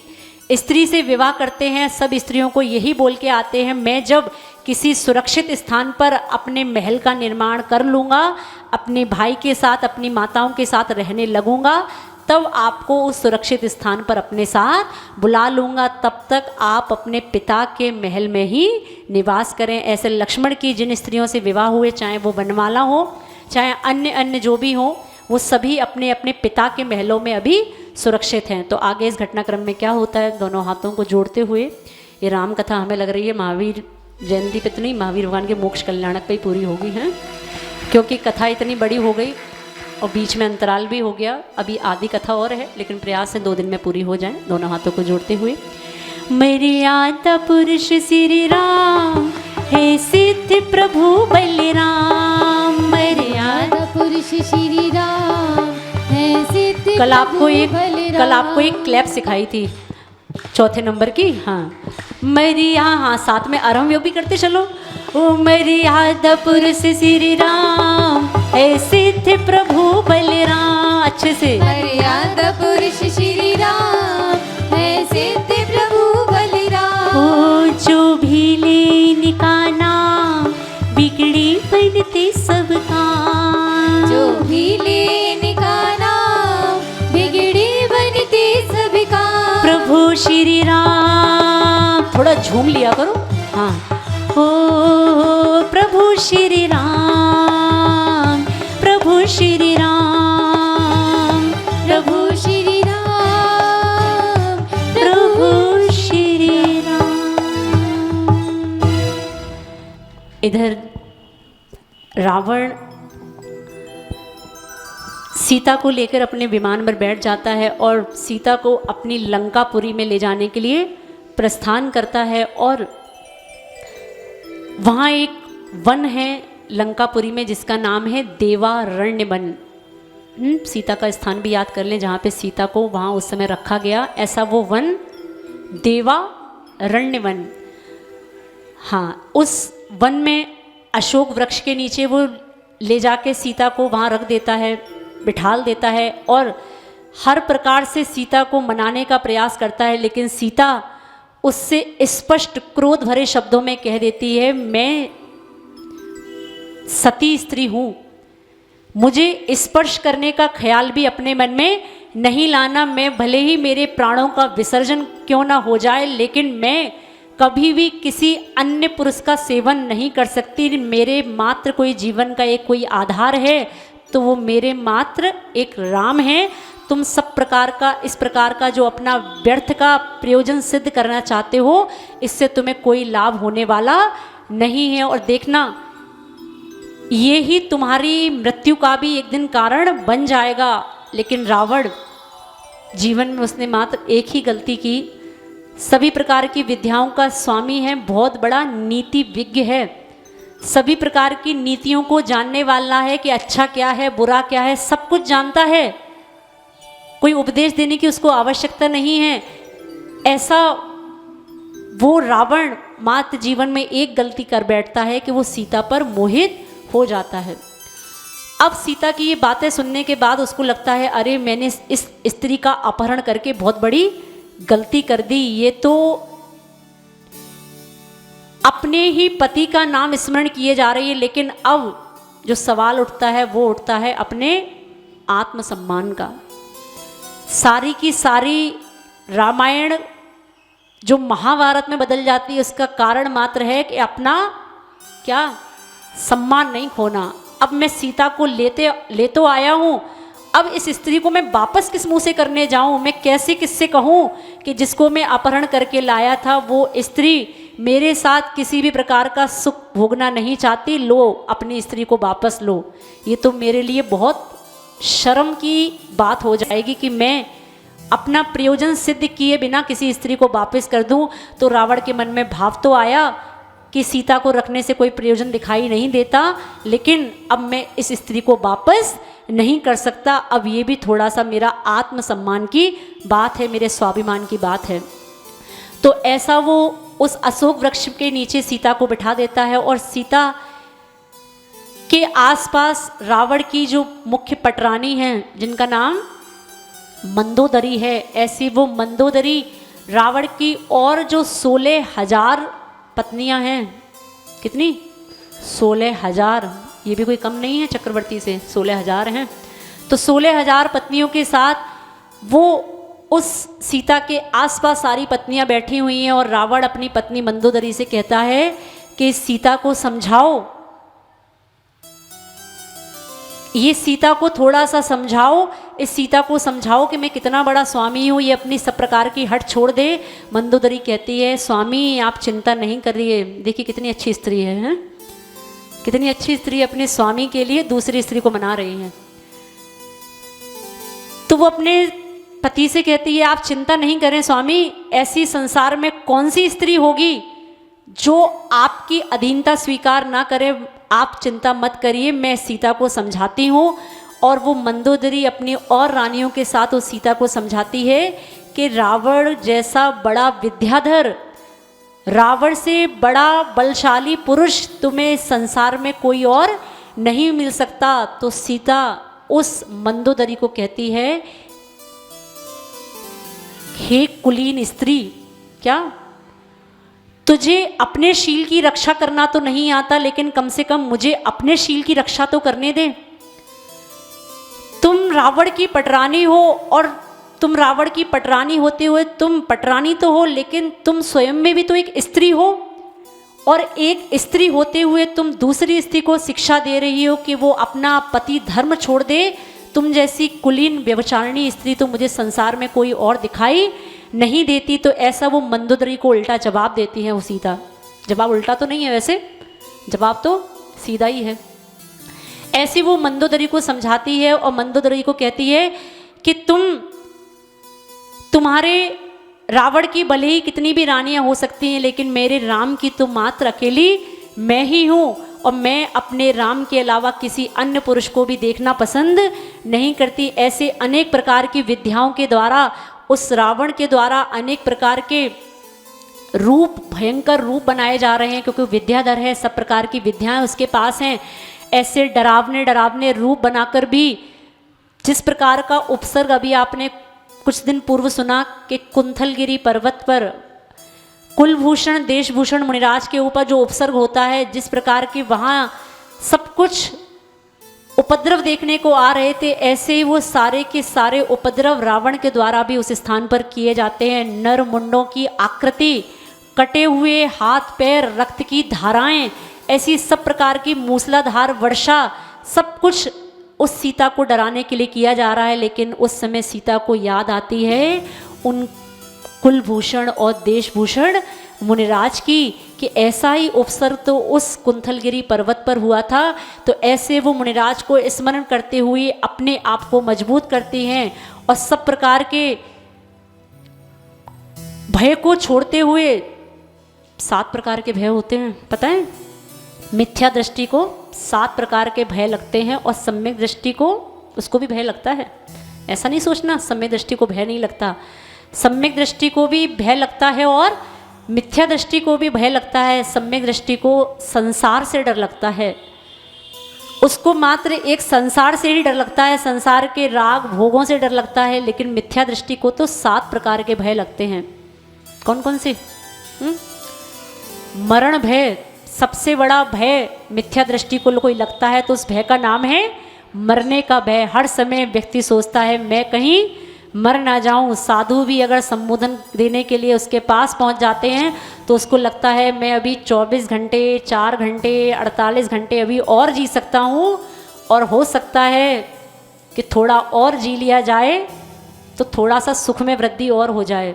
स्त्री से विवाह करते हैं, सब स्त्रियों को यही बोल के आते हैं, मैं जब किसी सुरक्षित स्थान पर अपने महल का निर्माण कर लूँगा, अपने भाई के साथ, अपनी माताओं के साथ रहने लगूँगा, तब आपको उस सुरक्षित स्थान पर अपने साथ बुला लूँगा। तब तक आप अपने पिता के महल में ही निवास करें। ऐसे लक्ष्मण की जिन स्त्रियों से विवाह हुए, चाहे वो वनमाला हो, चाहे अन्य अन्य जो भी हो, वो सभी अपने अपने पिता के महलों में अभी सुरक्षित हैं। तो आगे इस घटनाक्रम में क्या होता है, दोनों हाथों को जोड़ते हुए ये राम कथा हमें लग रही है महावीर जयंती पे तो नहीं, महावीर भगवान के मोक्ष कल्याणक पे ही पूरी होगी है, क्योंकि कथा इतनी बड़ी हो गई और बीच में अंतराल भी हो गया। अभी आधी कथा और है, लेकिन प्रयास से 2 दिन में पूरी हो जाए। दोनों हाथों को जोड़ते हुए, मर्यादा पुरुष श्री राम, हे सिद्ध प्रभु बलराम,
मर्यादा पुरुष श्री राम, है सिद्ध
कल आपको एक
बलराम।
क्लैप सिखाई थी चौथे नंबर की। हाँ, मैरिया, हाँ साथ में आरंभ योग भी करते चलो। ओ मर्यादा पुरुष श्री राम, है सिद्ध प्रभु बलराम। अच्छे से।
मर्यादा पुरुष श्री राम, है सिद्ध प्रभु बलराम।
ओ जो भी लेने का नाम, बिगड़ी बनते सब काम।
जो भी लेने का नाम, बिगड़ी बनते सब काम।
प्रभु श्री राम, थोड़ा झूम लिया करो। हाँ, ओ प्रभु श्री राम, प्रभु श्री राम,
प्रभु श्री राम,
प्रभु श्री राम। इधर रावण सीता को लेकर अपने विमान पर बैठ जाता है और सीता को अपनी लंकापुरी में ले जाने के लिए प्रस्थान करता है। और वहाँ एक वन है लंकापुरी में जिसका नाम है देवारण्य वन। सीता का स्थान भी याद कर लें जहाँ पे सीता को वहाँ उस समय रखा गया, ऐसा वो वन देवारण्य वन। हाँ, उस वन में अशोक वृक्ष के नीचे वो ले जाके सीता को वहाँ रख देता है, बिठाल देता है और हर प्रकार से सीता को मनाने का प्रयास करता है। लेकिन सीता उससे स्पष्ट क्रोध भरे शब्दों में कह देती है, मैं सती स्त्री हूँ, मुझे स्पर्श करने का ख्याल भी अपने मन में नहीं लाना। मैं भले ही मेरे प्राणों का विसर्जन क्यों ना हो जाए, लेकिन मैं कभी भी किसी अन्य पुरुष का सेवन नहीं कर सकती। मेरे मात्र कोई जीवन का एक कोई आधार है तो वो मेरे मात्र एक राम है। तुम सब प्रकार का इस प्रकार का जो अपना व्यर्थ का प्रयोजन सिद्ध करना चाहते हो, इससे तुम्हें कोई लाभ होने वाला नहीं है। और देखना, ये ही तुम्हारी मृत्यु का भी एक दिन कारण बन जाएगा। लेकिन रावण जीवन में उसने मात्र एक ही गलती की, सभी प्रकार की विद्याओं का स्वामी है, बहुत बड़ा नीति विज्ञ है, सभी प्रकार की नीतियों को जानने वाला है कि अच्छा क्या है बुरा क्या है, सब कुछ जानता है। कोई उपदेश देने की उसको आवश्यकता नहीं है। ऐसा वो रावण मात्र जीवन में एक गलती कर बैठता है कि वो सीता पर मोहित हो जाता है। अब सीता की ये बातें सुनने के बाद उसको लगता है, अरे मैंने इस स्त्री का अपहरण करके बहुत बड़ी गलती कर दी। ये तो अपने ही पति का नाम स्मरण किए जा रही है। लेकिन अब जो सवाल उठता है वो उठता है अपने आत्मसम्मान का। सारी की सारी रामायण जो महाभारत में बदल जाती है उसका कारण मात्र है कि अपना क्या सम्मान नहीं खोना। अब मैं सीता को ले तो आया हूँ, अब इस स्त्री को मैं वापस किस मुंह से करने जाऊं? मैं कैसे किससे कहूं कि जिसको मैं अपहरण करके लाया था वो स्त्री मेरे साथ किसी भी प्रकार का सुख भोगना नहीं चाहती, लो अपनी स्त्री को वापस लो। ये तो मेरे लिए बहुत शर्म की बात हो जाएगी कि मैं अपना प्रयोजन सिद्ध किए बिना किसी स्त्री को वापस कर दूं। तो रावण के मन में भाव तो आया कि सीता को रखने से कोई प्रयोजन दिखाई नहीं देता, लेकिन अब मैं इस स्त्री को वापस नहीं कर सकता। अब ये भी थोड़ा सा मेरा आत्मसम्मान की बात है, मेरे स्वाभिमान की बात है। तो ऐसा वो उस अशोक वृक्ष के नीचे सीता को बिठा देता है और सीता के आसपास रावण की जो मुख्य पटरानी हैं जिनका नाम मंदोदरी है, ऐसी वो मंदोदरी रावण की और जो 16,000 पत्नियां हैं, कितनी 16,000, ये भी कोई कम नहीं है चक्रवर्ती से, 16,000 हैं। तो 16,000 पत्नियों के साथ वो उस सीता के आसपास सारी पत्नियां बैठी हुई हैं और रावण अपनी पत्नी मंदोदरी से कहता है कि सीता को समझाओ, ये सीता को थोड़ा सा समझाओ, इस सीता को समझाओ कि मैं कितना बड़ा स्वामी हूँ, ये अपनी सब प्रकार की हट छोड़ दे। मंदोदरी कहती है, स्वामी आप चिंता नहीं कर रही है, देखिए कितनी अच्छी स्त्री है, कितनी अच्छी स्त्री अपने स्वामी के लिए दूसरी स्त्री को मना रही है। तो वो अपने पति से कहती है, आप चिंता नहीं करें स्वामी, ऐसी संसार में कौन सी स्त्री होगी जो आपकी अधीनता स्वीकार ना करे, आप चिंता मत करिए, मैं सीता को समझाती हूँ और वो मंदोदरी अपनी और रानियों के साथ उस सीता को समझाती है कि रावण जैसा बड़ा विद्याधर, रावण से बड़ा बलशाली पुरुष तुम्हें संसार में कोई और नहीं मिल सकता। तो सीता उस मंदोदरी को कहती है, हे कुलीन स्त्री, क्या तुझे अपने शील की रक्षा करना तो नहीं आता, लेकिन कम से कम मुझे अपने शील की रक्षा तो करने दे। तुम रावण की पटरानी हो, और तुम रावण की पटरानी होते हुए तुम पटरानी तो हो, लेकिन तुम स्वयं में भी तो एक स्त्री हो, और एक स्त्री होते हुए तुम दूसरी स्त्री को शिक्षा दे रही हो कि वो अपना पति धर्म छोड़ दे। तुम जैसी कुलीन व्यभिचारिणी स्त्री तो मुझे संसार में कोई और दिखाई नहीं देती। तो ऐसा वो मंदोदरी को उल्टा जवाब देती है वो सीता। जवाब उल्टा तो नहीं है वैसे, जवाब तो सीधा ही है। ऐसी वो मंदोदरी को समझाती है और मंदोदरी को कहती है कि तुम्हारे रावण की भले ही कितनी भी रानियां हो सकती हैं, लेकिन मेरे राम की तो मात्र अकेली मैं ही हूँ, और मैं अपने राम के अलावा किसी अन्य पुरुष को भी देखना पसंद नहीं करती। ऐसे अनेक प्रकार की विद्याओं के द्वारा उस रावण के द्वारा अनेक प्रकार के रूप, भयंकर रूप बनाए जा रहे हैं, क्योंकि विद्याधर है, सब प्रकार की विद्याएं उसके पास हैं। ऐसे डरावने डरावने रूप बनाकर भी, जिस प्रकार का उपसर्ग अभी आपने कुछ दिन पूर्व सुना कि कुंथलगिरी पर्वत पर कुलभूषण देशभूषण मुनिराज के ऊपर जो उपसर्ग होता है, जिस प्रकार के वहाँ सब कुछ उपद्रव देखने को आ रहे थे, ऐसे ही वो सारे के सारे उपद्रव रावण के द्वारा भी उस स्थान पर किए जाते हैं। नर मुंडों की आकृति, कटे हुए हाथ पैर, रक्त की धाराएं, ऐसी सब प्रकार की मूसलाधार वर्षा, सब कुछ उस सीता को डराने के लिए किया जा रहा है। लेकिन उस समय सीता को याद आती है उन कुलभूषण और देशभूषण मुनिराज की कि ऐसा ही उपसर्ग तो उस कुंथलगिरी पर्वत पर हुआ था। तो ऐसे वो मुनिराज को स्मरण करते हुए अपने आप को मजबूत करती हैं और सब प्रकार के भय को छोड़ते हुए, 7 प्रकार के भय होते हैं पता है, मिथ्या दृष्टि को 7 प्रकार के भय लगते हैं और सम्यक दृष्टि को उसको भी भय लगता है। ऐसा नहीं सोचना सम्यक दृष्टि को भय नहीं लगता, सम्यक दृष्टि को भी भय लगता है और मिथ्या दृष्टि को भी भय लगता है। सम्यक दृष्टि को संसार से डर लगता है, उसको मात्र एक संसार से ही डर लगता है, संसार के राग भोगों से डर लगता है। लेकिन मिथ्या दृष्टि को तो 7 प्रकार के भय लगते हैं। कौन कौन से? मरण भय, सबसे बड़ा भय मिथ्या दृष्टि को कोई लगता है तो उस भय का नाम है मरने का भय। हर समय व्यक्ति सोचता है मैं कहीं मर ना जाऊं। साधु भी अगर संबोधन देने के लिए उसके पास पहुंच जाते हैं तो उसको लगता है मैं अभी 24 घंटे, 4 घंटे, 48 घंटे अभी और जी सकता हूं, और हो सकता है कि थोड़ा और जी लिया जाए तो थोड़ा सा सुख में वृद्धि और हो जाए।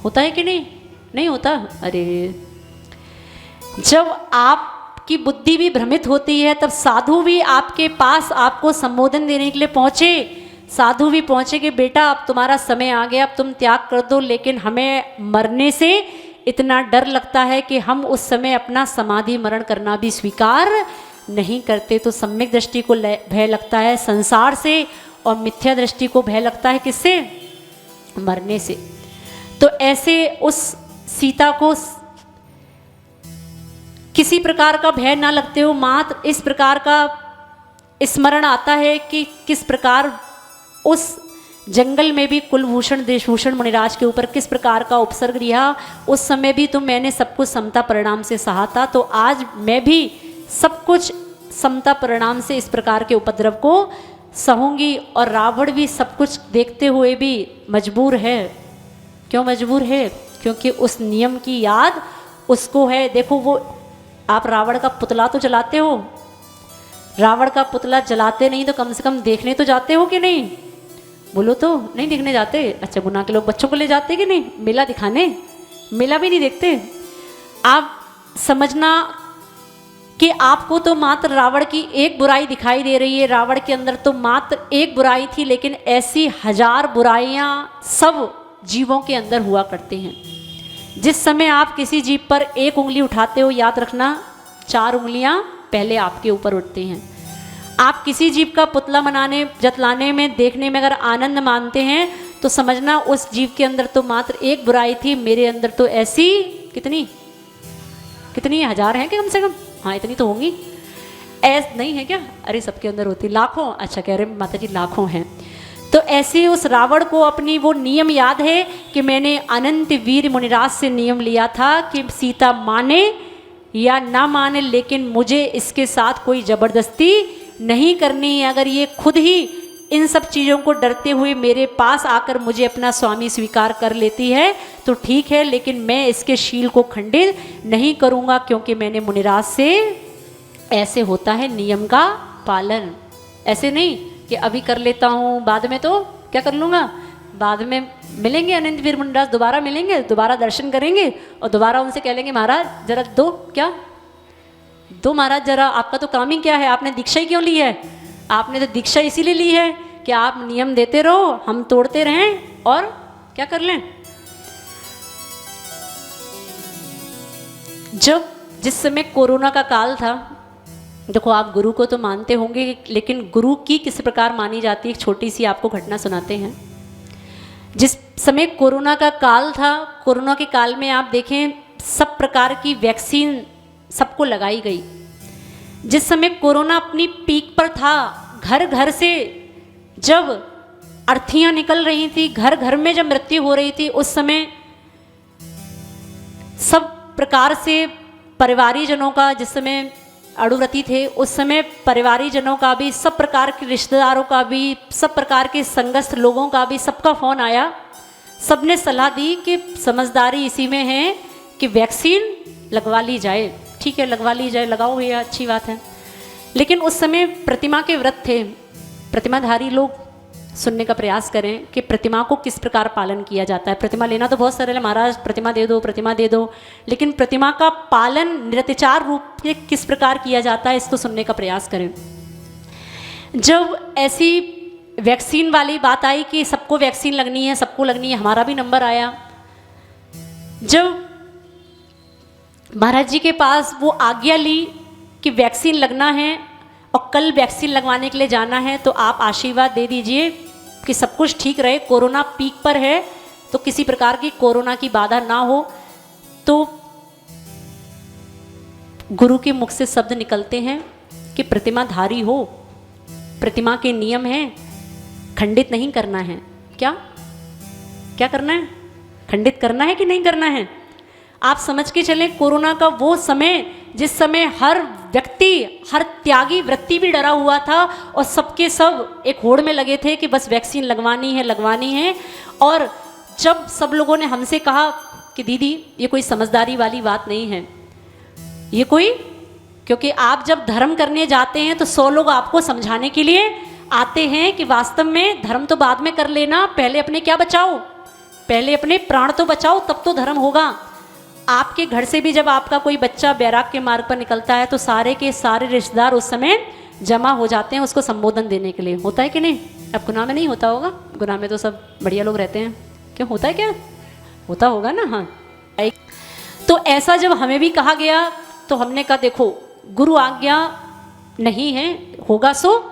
होता है कि नहीं? नहीं होता। अरे जब आपकी बुद्धि भी भ्रमित होती है तब साधु भी आपके पास आपको संबोधन देने के लिए पहुंचे, साधु भी पहुंचे कि बेटा अब तुम्हारा समय आ गया, अब तुम त्याग कर दो। लेकिन हमें मरने से इतना डर लगता है कि हम उस समय अपना समाधि मरण करना भी स्वीकार नहीं करते। तो सम्यक दृष्टि को भय लगता है संसार से और मिथ्या दृष्टि को भय लगता है किससे? मरने से। तो ऐसे उस सीता को किसी प्रकार का भय ना लगते हो, मात्र इस प्रकार का स्मरण आता है कि किस प्रकार उस जंगल में भी कुलभूषण देशभूषण मुनिराज के ऊपर किस प्रकार का उपसर्ग रहा। उस समय भी तो मैंने सब कुछ समता परिणाम से सहा था, तो आज मैं भी सब कुछ समता परिणाम से इस प्रकार के उपद्रव को सहूंगी। और रावण भी सब कुछ देखते हुए भी मजबूर है। क्यों मजबूर है? क्योंकि उस नियम की याद उसको है। देखो वो आप रावण का पुतला तो जलाते हो, रावण का पुतला जलाते नहीं तो कम से कम देखने तो जाते हो कि नहीं? बोलो तो नहीं देखने जाते। अच्छा गुनाह के लोग बच्चों को ले जाते कि नहीं मेला दिखाने? मेला भी नहीं देखते। आप समझना कि आपको तो मात्र रावण की एक बुराई दिखाई दे रही है। रावण के अंदर तो मात्र एक बुराई थी, लेकिन ऐसी 1000 बुराइयां सब जीवों के अंदर हुआ करती हैं। जिस समय आप किसी जीव पर एक उंगली उठाते हो, याद रखना 4 उंगलियां पहले आपके ऊपर उठती हैं। आप किसी जीव का पुतला बनाने जतलाने में देखने में अगर आनंद मानते हैं तो समझना उस जीव के अंदर तो मात्र एक बुराई थी, मेरे अंदर तो ऐसी कितनी कितनी हजार हैं कि कम से कम, हाँ इतनी तो होंगी, ऐस नहीं है क्या? अरे सबके अंदर होती लाखों, अच्छा कह रहे माता जी लाखों हैं। तो ऐसे उस रावण को अपनी वो नियम याद है कि मैंने अनंत वीर मुनिराज से नियम लिया था कि सीता माने या ना माने, लेकिन मुझे इसके साथ कोई ज़बरदस्ती नहीं करनी है। अगर ये खुद ही इन सब चीज़ों को डरते हुए मेरे पास आकर मुझे अपना स्वामी स्वीकार कर लेती है तो ठीक है, लेकिन मैं इसके शील को खंडित नहीं करूँगा, क्योंकि मैंने मुनिराज से, ऐसे होता है नियम का पालन, ऐसे नहीं कि अभी कर लेता हूँ बाद में तो क्या कर लूँगा, बाद में मिलेंगे अनंत वीर मुनिराज, दोबारा मिलेंगे, दोबारा दर्शन करेंगे और दोबारा उनसे कह लेंगे महाराज जरा दो, क्या दो महाराज जरा, आपका तो काम ही क्या है, आपने दीक्षा ही क्यों ली है? आपने तो दीक्षा इसीलिए ली है कि आप नियम देते रहो, हम तोड़ते रहें और क्या कर लें। जब जिस समय कोरोना का काल था, देखो आप गुरु को तो मानते होंगे, लेकिन गुरु की किस प्रकार मानी जाती है, एक छोटी सी आपको घटना सुनाते हैं। जिस समय कोरोना का काल था, कोरोना के काल में आप देखें सब प्रकार की वैक्सीन सबको लगाई गई। जिस समय कोरोना अपनी पीक पर था, घर घर से जब अर्थियां निकल रही थी, घर घर में जब मृत्यु हो रही थी, उस समय सब प्रकार से परिवारीजनों का, जिस समय अड़ुव्रती थे उस समय परिवारीजनों का भी, सब प्रकार के रिश्तेदारों का भी, सब प्रकार के संगस्थ लोगों का भी, सबका फ़ोन आया। सबने सलाह दी कि समझदारी इसी में है कि वैक्सीन लगवा ली जाए। ठीक है लगवा ली जाए, लगाओ भैया अच्छी बात है। लेकिन उस समय प्रतिमा के व्रत थे, प्रतिमाधारी लोग सुनने का प्रयास करें कि प्रतिमा को किस प्रकार पालन किया जाता है। प्रतिमा लेना तो बहुत सरल है, महाराज प्रतिमा दे दो, प्रतिमा दे दो, लेकिन प्रतिमा का पालन निरतिचार रूप से किस प्रकार किया जाता है, इसको सुनने का प्रयास करें। जब ऐसी वैक्सीन वाली बात आई कि सबको वैक्सीन लगनी है, सबको लगनी है, हमारा भी नंबर आया। जब महाराज जी के पास वो आज्ञा ली कि वैक्सीन लगना है और कल वैक्सीन लगवाने के लिए जाना है, तो आप आशीर्वाद दे दीजिए कि सब कुछ ठीक रहे, कोरोना पीक पर है तो किसी प्रकार की कोरोना की बाधा ना हो। तो गुरु के मुख से शब्द निकलते हैं कि प्रतिमाधारी हो, प्रतिमा के नियम हैं, खंडित नहीं करना है। क्या क्या करना है? खंडित करना है कि नहीं करना है? आप समझ के चलें, कोरोना का वो समय जिस समय हर व्यक्ति, हर त्यागी वृत्ति भी डरा हुआ था और सबके सब एक होड़ में लगे थे कि बस वैक्सीन लगवानी है, लगवानी है। और जब सब लोगों ने हमसे कहा कि दीदी ये कोई समझदारी वाली बात नहीं है, ये कोई, क्योंकि आप जब धर्म करने जाते हैं तो 100 लोग आपको समझाने के लिए आते हैं कि वास्तव में धर्म तो बाद में कर लेना, पहले अपने क्या बचाओ, पहले अपने प्राण तो बचाओ, तब तो धर्म होगा। आपके घर से भी जब आपका कोई बच्चा बैराग के मार्ग पर निकलता है तो सारे के सारे रिश्तेदार उस समय जमा हो जाते हैं उसको संबोधन देने के लिए। होता है कि नहीं? अब गुनाह में नहीं होता होगा, गुनाह में तो सब बढ़िया लोग रहते हैं, क्यों होता है? क्या होता होगा ना। हाँ, तो ऐसा जब हमें भी कहा गया तो हमने कहा देखो गुरु आज्ञा नहीं है, होगा सो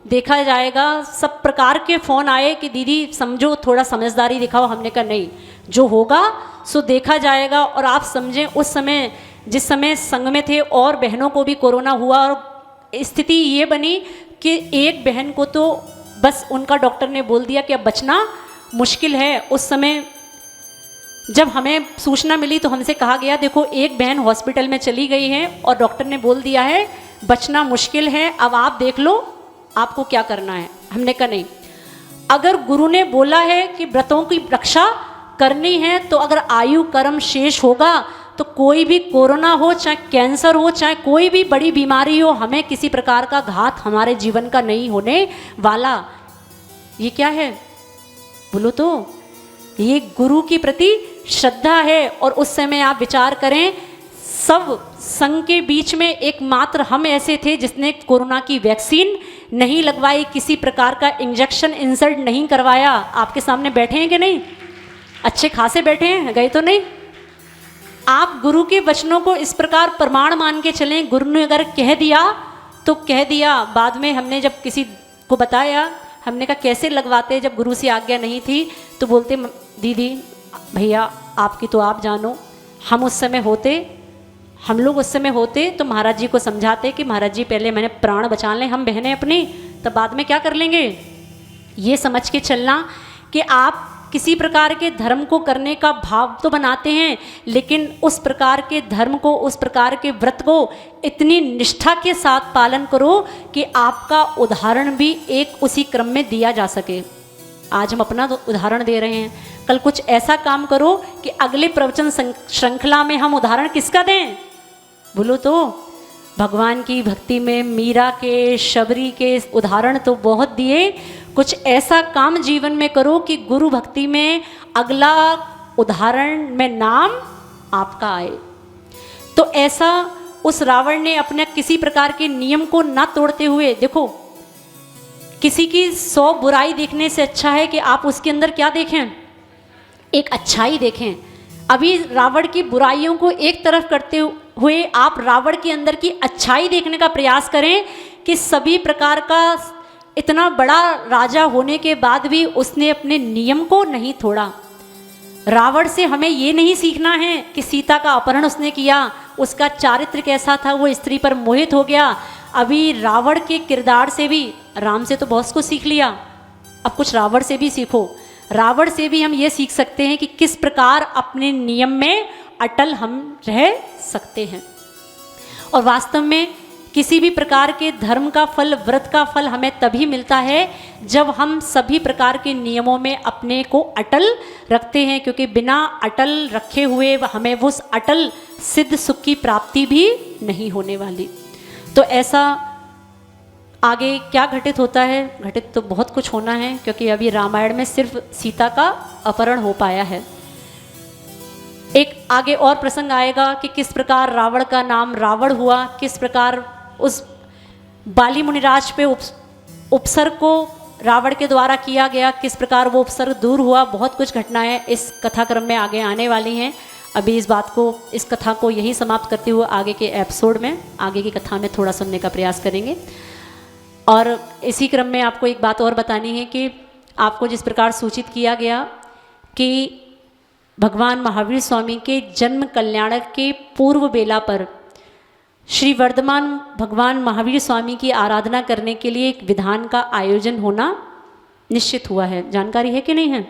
देखा जाएगा। सब प्रकार के फ़ोन आए कि दीदी समझो, थोड़ा समझदारी दिखाओ। हमने कहा नहीं, जो होगा सो देखा जाएगा। और आप समझें उस समय जिस समय संग में थे और बहनों को भी कोरोना हुआ और स्थिति ये बनी कि एक बहन को तो बस उनका डॉक्टर ने बोल दिया कि अब बचना मुश्किल है। उस समय जब हमें सूचना मिली तो हमसे कहा गया देखो एक बहन हॉस्पिटल में चली गई है और डॉक्टर ने बोल दिया है बचना मुश्किल है, अब आप देख लो आपको क्या करना है। हमने कहा नहीं, अगर गुरु ने बोला है कि व्रतों की रक्षा करनी है तो अगर आयु कर्म शेष होगा तो कोई भी कोरोना हो, चाहे कैंसर हो, चाहे कोई भी बड़ी बीमारी हो, हमें किसी प्रकार का घात हमारे जीवन का नहीं होने वाला। ये क्या है बोलो तो? ये गुरु के प्रति श्रद्धा है। और उस समय आप विचार करें, सब संघ के बीच में एकमात्र हम ऐसे थे जिसने कोरोना की वैक्सीन नहीं लगवाई, किसी प्रकार का इंजेक्शन इंसर्ट नहीं करवाया। आपके सामने बैठे हैं कि नहीं? अच्छे खासे बैठे हैं, गए तो नहीं। आप गुरु के वचनों को इस प्रकार प्रमाण मान के चलें, गुरु ने अगर कह दिया तो कह दिया, बाद में हमने जब किसी को बताया, हमने कहा कैसे लगवाते जब गुरु से आज्ञा नहीं थी, तो बोलते दीदी भैया आपकी तो आप जानो, हम लोग उस समय होते तो महाराज जी को समझाते कि महाराज जी पहले मैंने प्राण बचा लें हम बहनें अपनी, तब बाद में क्या कर लेंगे। ये समझ के चलना कि आप किसी प्रकार के धर्म को करने का भाव तो बनाते हैं, लेकिन उस प्रकार के धर्म को, उस प्रकार के व्रत को इतनी निष्ठा के साथ पालन करो कि आपका उदाहरण भी एक उसी क्रम में दिया जा सके। आज हम अपना तो उदाहरण दे रहे हैं, कल कुछ ऐसा काम करो कि अगले प्रवचन श्रृंखला में हम उदाहरण किसका दें। बोलो तो भगवान की भक्ति में मीरा के, शबरी के उदाहरण तो बहुत दिए, कुछ ऐसा काम जीवन में करो कि गुरु भक्ति में अगला उदाहरण में नाम आपका आए। तो ऐसा उस रावण ने अपने किसी प्रकार के नियम को ना तोड़ते हुए, देखो किसी की 100 बुराई देखने से अच्छा है कि आप उसके अंदर क्या देखें, एक अच्छाई देखें। अभी रावण की बुराइयों को एक तरफ करते हुए आप रावण के अंदर की अच्छाई देखने का प्रयास करें कि सभी प्रकार का इतना बड़ा राजा होने के बाद भी उसने अपने नियम को नहीं तोड़ा। रावण से हमें ये नहीं सीखना है कि सीता का अपहरण उसने किया, उसका चारित्र कैसा था, वो स्त्री पर मोहित हो गया। अभी रावण के किरदार से भी, राम से तो बहुत कुछ सीख लिया, अब कुछ रावण से भी सीखो। रावण से भी हम ये सीख सकते हैं कि किस प्रकार अपने नियम में अटल हम रह सकते हैं। और वास्तव में किसी भी प्रकार के धर्म का फल, व्रत का फल हमें तभी मिलता है जब हम सभी प्रकार के नियमों में अपने को अटल रखते हैं, क्योंकि बिना अटल रखे हुए हमें उस अटल सिद्ध सुख की प्राप्ति भी नहीं होने वाली। तो ऐसा आगे क्या घटित होता है, घटित तो बहुत कुछ होना है, क्योंकि अभी रामायण में सिर्फ सीता का अपहरण हो पाया है। एक आगे और प्रसंग आएगा कि किस प्रकार रावण का नाम रावण हुआ, किस प्रकार उस बाली मुनिराज पे उपसर्ग को रावण के द्वारा किया गया, किस प्रकार वो उपसर्ग दूर हुआ। बहुत कुछ घटनाएं इस कथाक्रम में आगे आने वाली हैं। अभी इस कथा को यही समाप्त करते हुए आगे के एपिसोड में, आगे की कथा में थोड़ा सुनने का प्रयास करेंगे। और इसी क्रम में आपको एक बात और बतानी है कि आपको जिस प्रकार सूचित किया गया कि भगवान महावीर स्वामी के जन्म कल्याणक के पूर्व बेला पर श्री वर्धमान भगवान महावीर स्वामी की आराधना करने के लिए एक विधान का आयोजन होना निश्चित हुआ है। जानकारी है कि नहीं है?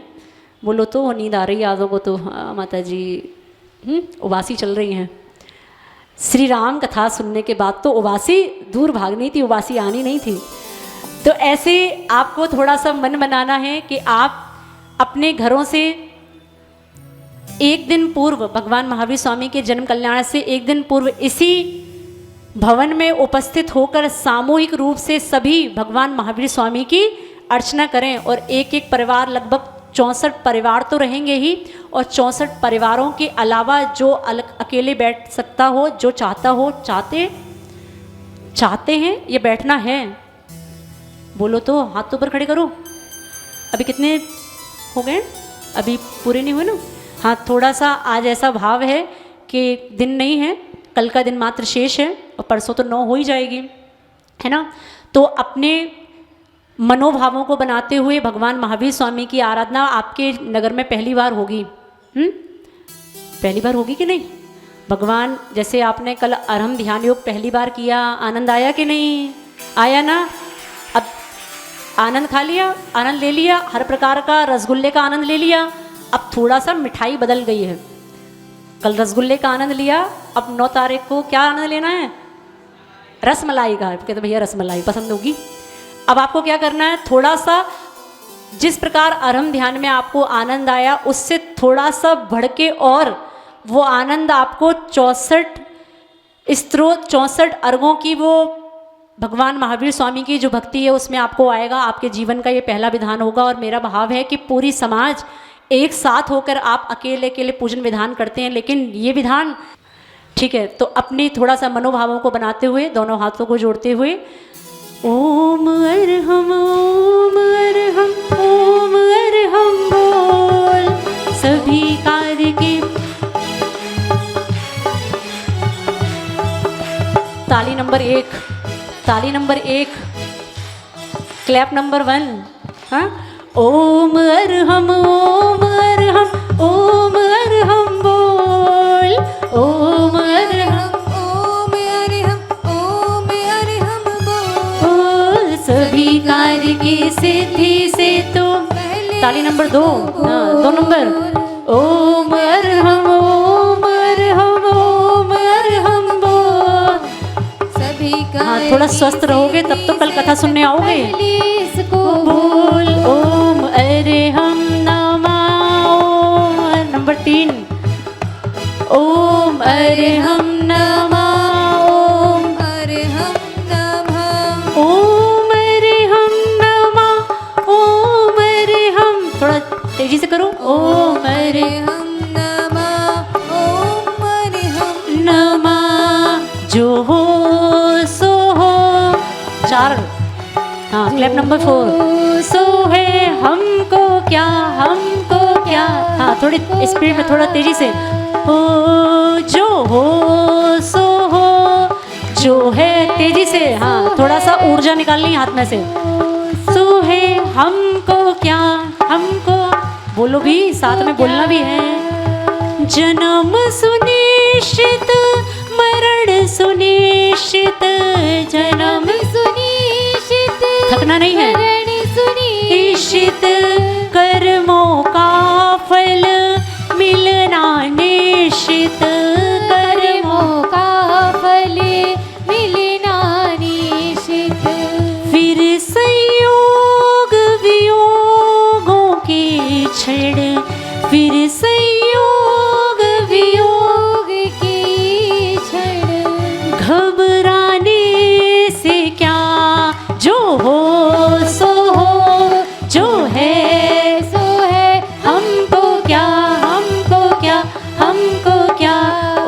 बोलो तो, नींद आ रही है आदों को तो। हाँ माता जी उबासी चल रही हैं। श्री राम कथा सुनने के बाद तो उबासी दूर भागनी थी, उबासी आनी नहीं थी। तो ऐसे आपको थोड़ा सा मन बनाना है कि आप अपने घरों से एक दिन पूर्व, भगवान महावीर स्वामी के जन्म कल्याण से एक दिन पूर्व इसी भवन में उपस्थित होकर सामूहिक रूप से सभी भगवान महावीर स्वामी की अर्चना करें। और एक एक परिवार, लगभग 64 परिवार तो रहेंगे ही, और 64 परिवारों के अलावा जो अलग अकेले बैठ सकता हो, जो चाहता हो, चाहते हैं ये बैठना है, बोलो तो हाथ तो ऊपर खड़े करो। अभी कितने हो गए? अभी पूरे नहीं हुए ना? हाँ, थोड़ा सा आज ऐसा भाव है कि दिन नहीं है, कल का दिन मात्र शेष है और परसों तो 9 हो ही जाएगी, है ना। तो अपने मनोभावों को बनाते हुए भगवान महावीर स्वामी की आराधना आपके नगर में पहली बार होगी। पहली बार होगी कि नहीं? भगवान, जैसे आपने कल अरहम ध्यान योग पहली बार किया, आनंद आया कि नहीं आया ना? अब आनंद खा लिया, आनंद ले लिया, हर प्रकार का रसगुल्ले का आनंद ले लिया। अब थोड़ा सा मिठाई बदल गई है। कल रसगुल्ले का आनंद लिया, अब 9 तारीख को क्या आनंद लेना है? रसमलाई का। कहते भैया रसमलाई पसंद होगी। अब आपको क्या करना है, थोड़ा सा जिस प्रकार अरहम ध्यान में आपको आनंद आया उससे थोड़ा सा बढ़ के, और वो आनंद आपको 64 स्त्रोत 64 अर्घों की वो भगवान महावीर स्वामी की जो भक्ति है उसमें आपको आएगा। आपके जीवन का ये पहला विधान होगा। और मेरा भाव है कि पूरी समाज एक साथ होकर, आप अकेले अकेले पूजन विधान करते हैं, लेकिन ये विधान ठीक है। तो अपनी थोड़ा सा मनोभावों को बनाते हुए, दोनों हाथों को जोड़ते हुए, ओम अरहम बोल सभी कार्य के। ताली नंबर 1। ताली नंबर 1, क्लैप नंबर 1। हाँ, ओम अरहम ओम अरहम बोल, ओम अरहम बोल, सभी कार्य की सिद्धि से तुम। ताली नंबर 2, 2 नंबर। ओम अरहम बोल। हाँ, थोड़ा स्वस्थ रहोगे तब तो कल कथा सुनने आओगे। बोल ओम अरहम नमः। नंबर 3, ओम अरहम नमः, ओम अरहम नमः, ओम अरहम। थोड़ा तेजी से करो। ओम अरहम नमः, जो हो सो हो। 4। हाँ, क्लैप नंबर 4। सो है हमको क्या, हमको क्या। हाँ, थोड़ी स्पीड में, थोड़ा तेजी से। ओ जो हो सो हो, जो है तेजी से। हाँ, थोड़ा सा ऊर्जा निकालनी हाथ में से। सो है हमको क्या, हमको। बोलो भी, साथ में बोलना भी है। जन्म सुनिश्चित, मरण सुनिश्चित, जन्म सुनिश्चित, थकना नहीं है। सुनिश्चित, कर्मों का फल मिलना निश्चित, कर्मों का फल मिलना निश्चित। फिर संयोग वियोगों की छड़, फिर संयोग वियोग की छड़, घबराने से क्या, जो हो सो हो, जो है सो है, हमको क्या, हमको क्या, हमको क्या।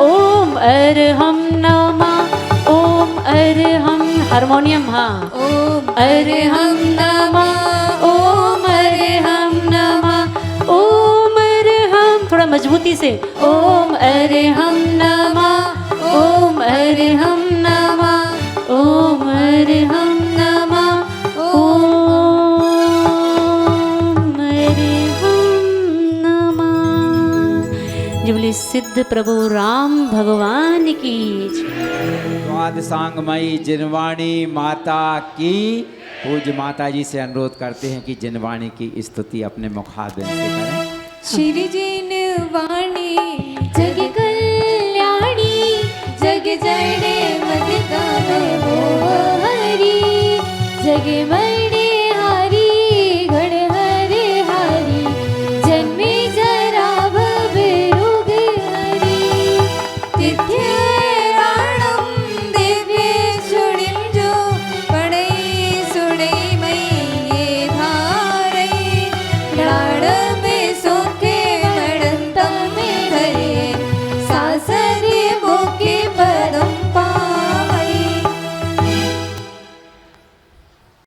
ओम अरहम नमः, ओम अरहम। हारमोनियम। हाँ, ओम अरहम नमः, ओम अरहम नमः, ओम अरहम। थोड़ा मजबूती से। ओम अरहम नमः, ओम अरहम नमः, ओम अरहम नमः, ओम अरहम नमः। जी बोले सिद्ध प्रभु राम भगवान की।
द्वादशांगमयी जिनवाणी माता की। पूज्य माता जी से अनुरोध करते हैं कि जिनवाणी की स्तुति अपने मुखारबिंद से करें।
श्री जिनवाणी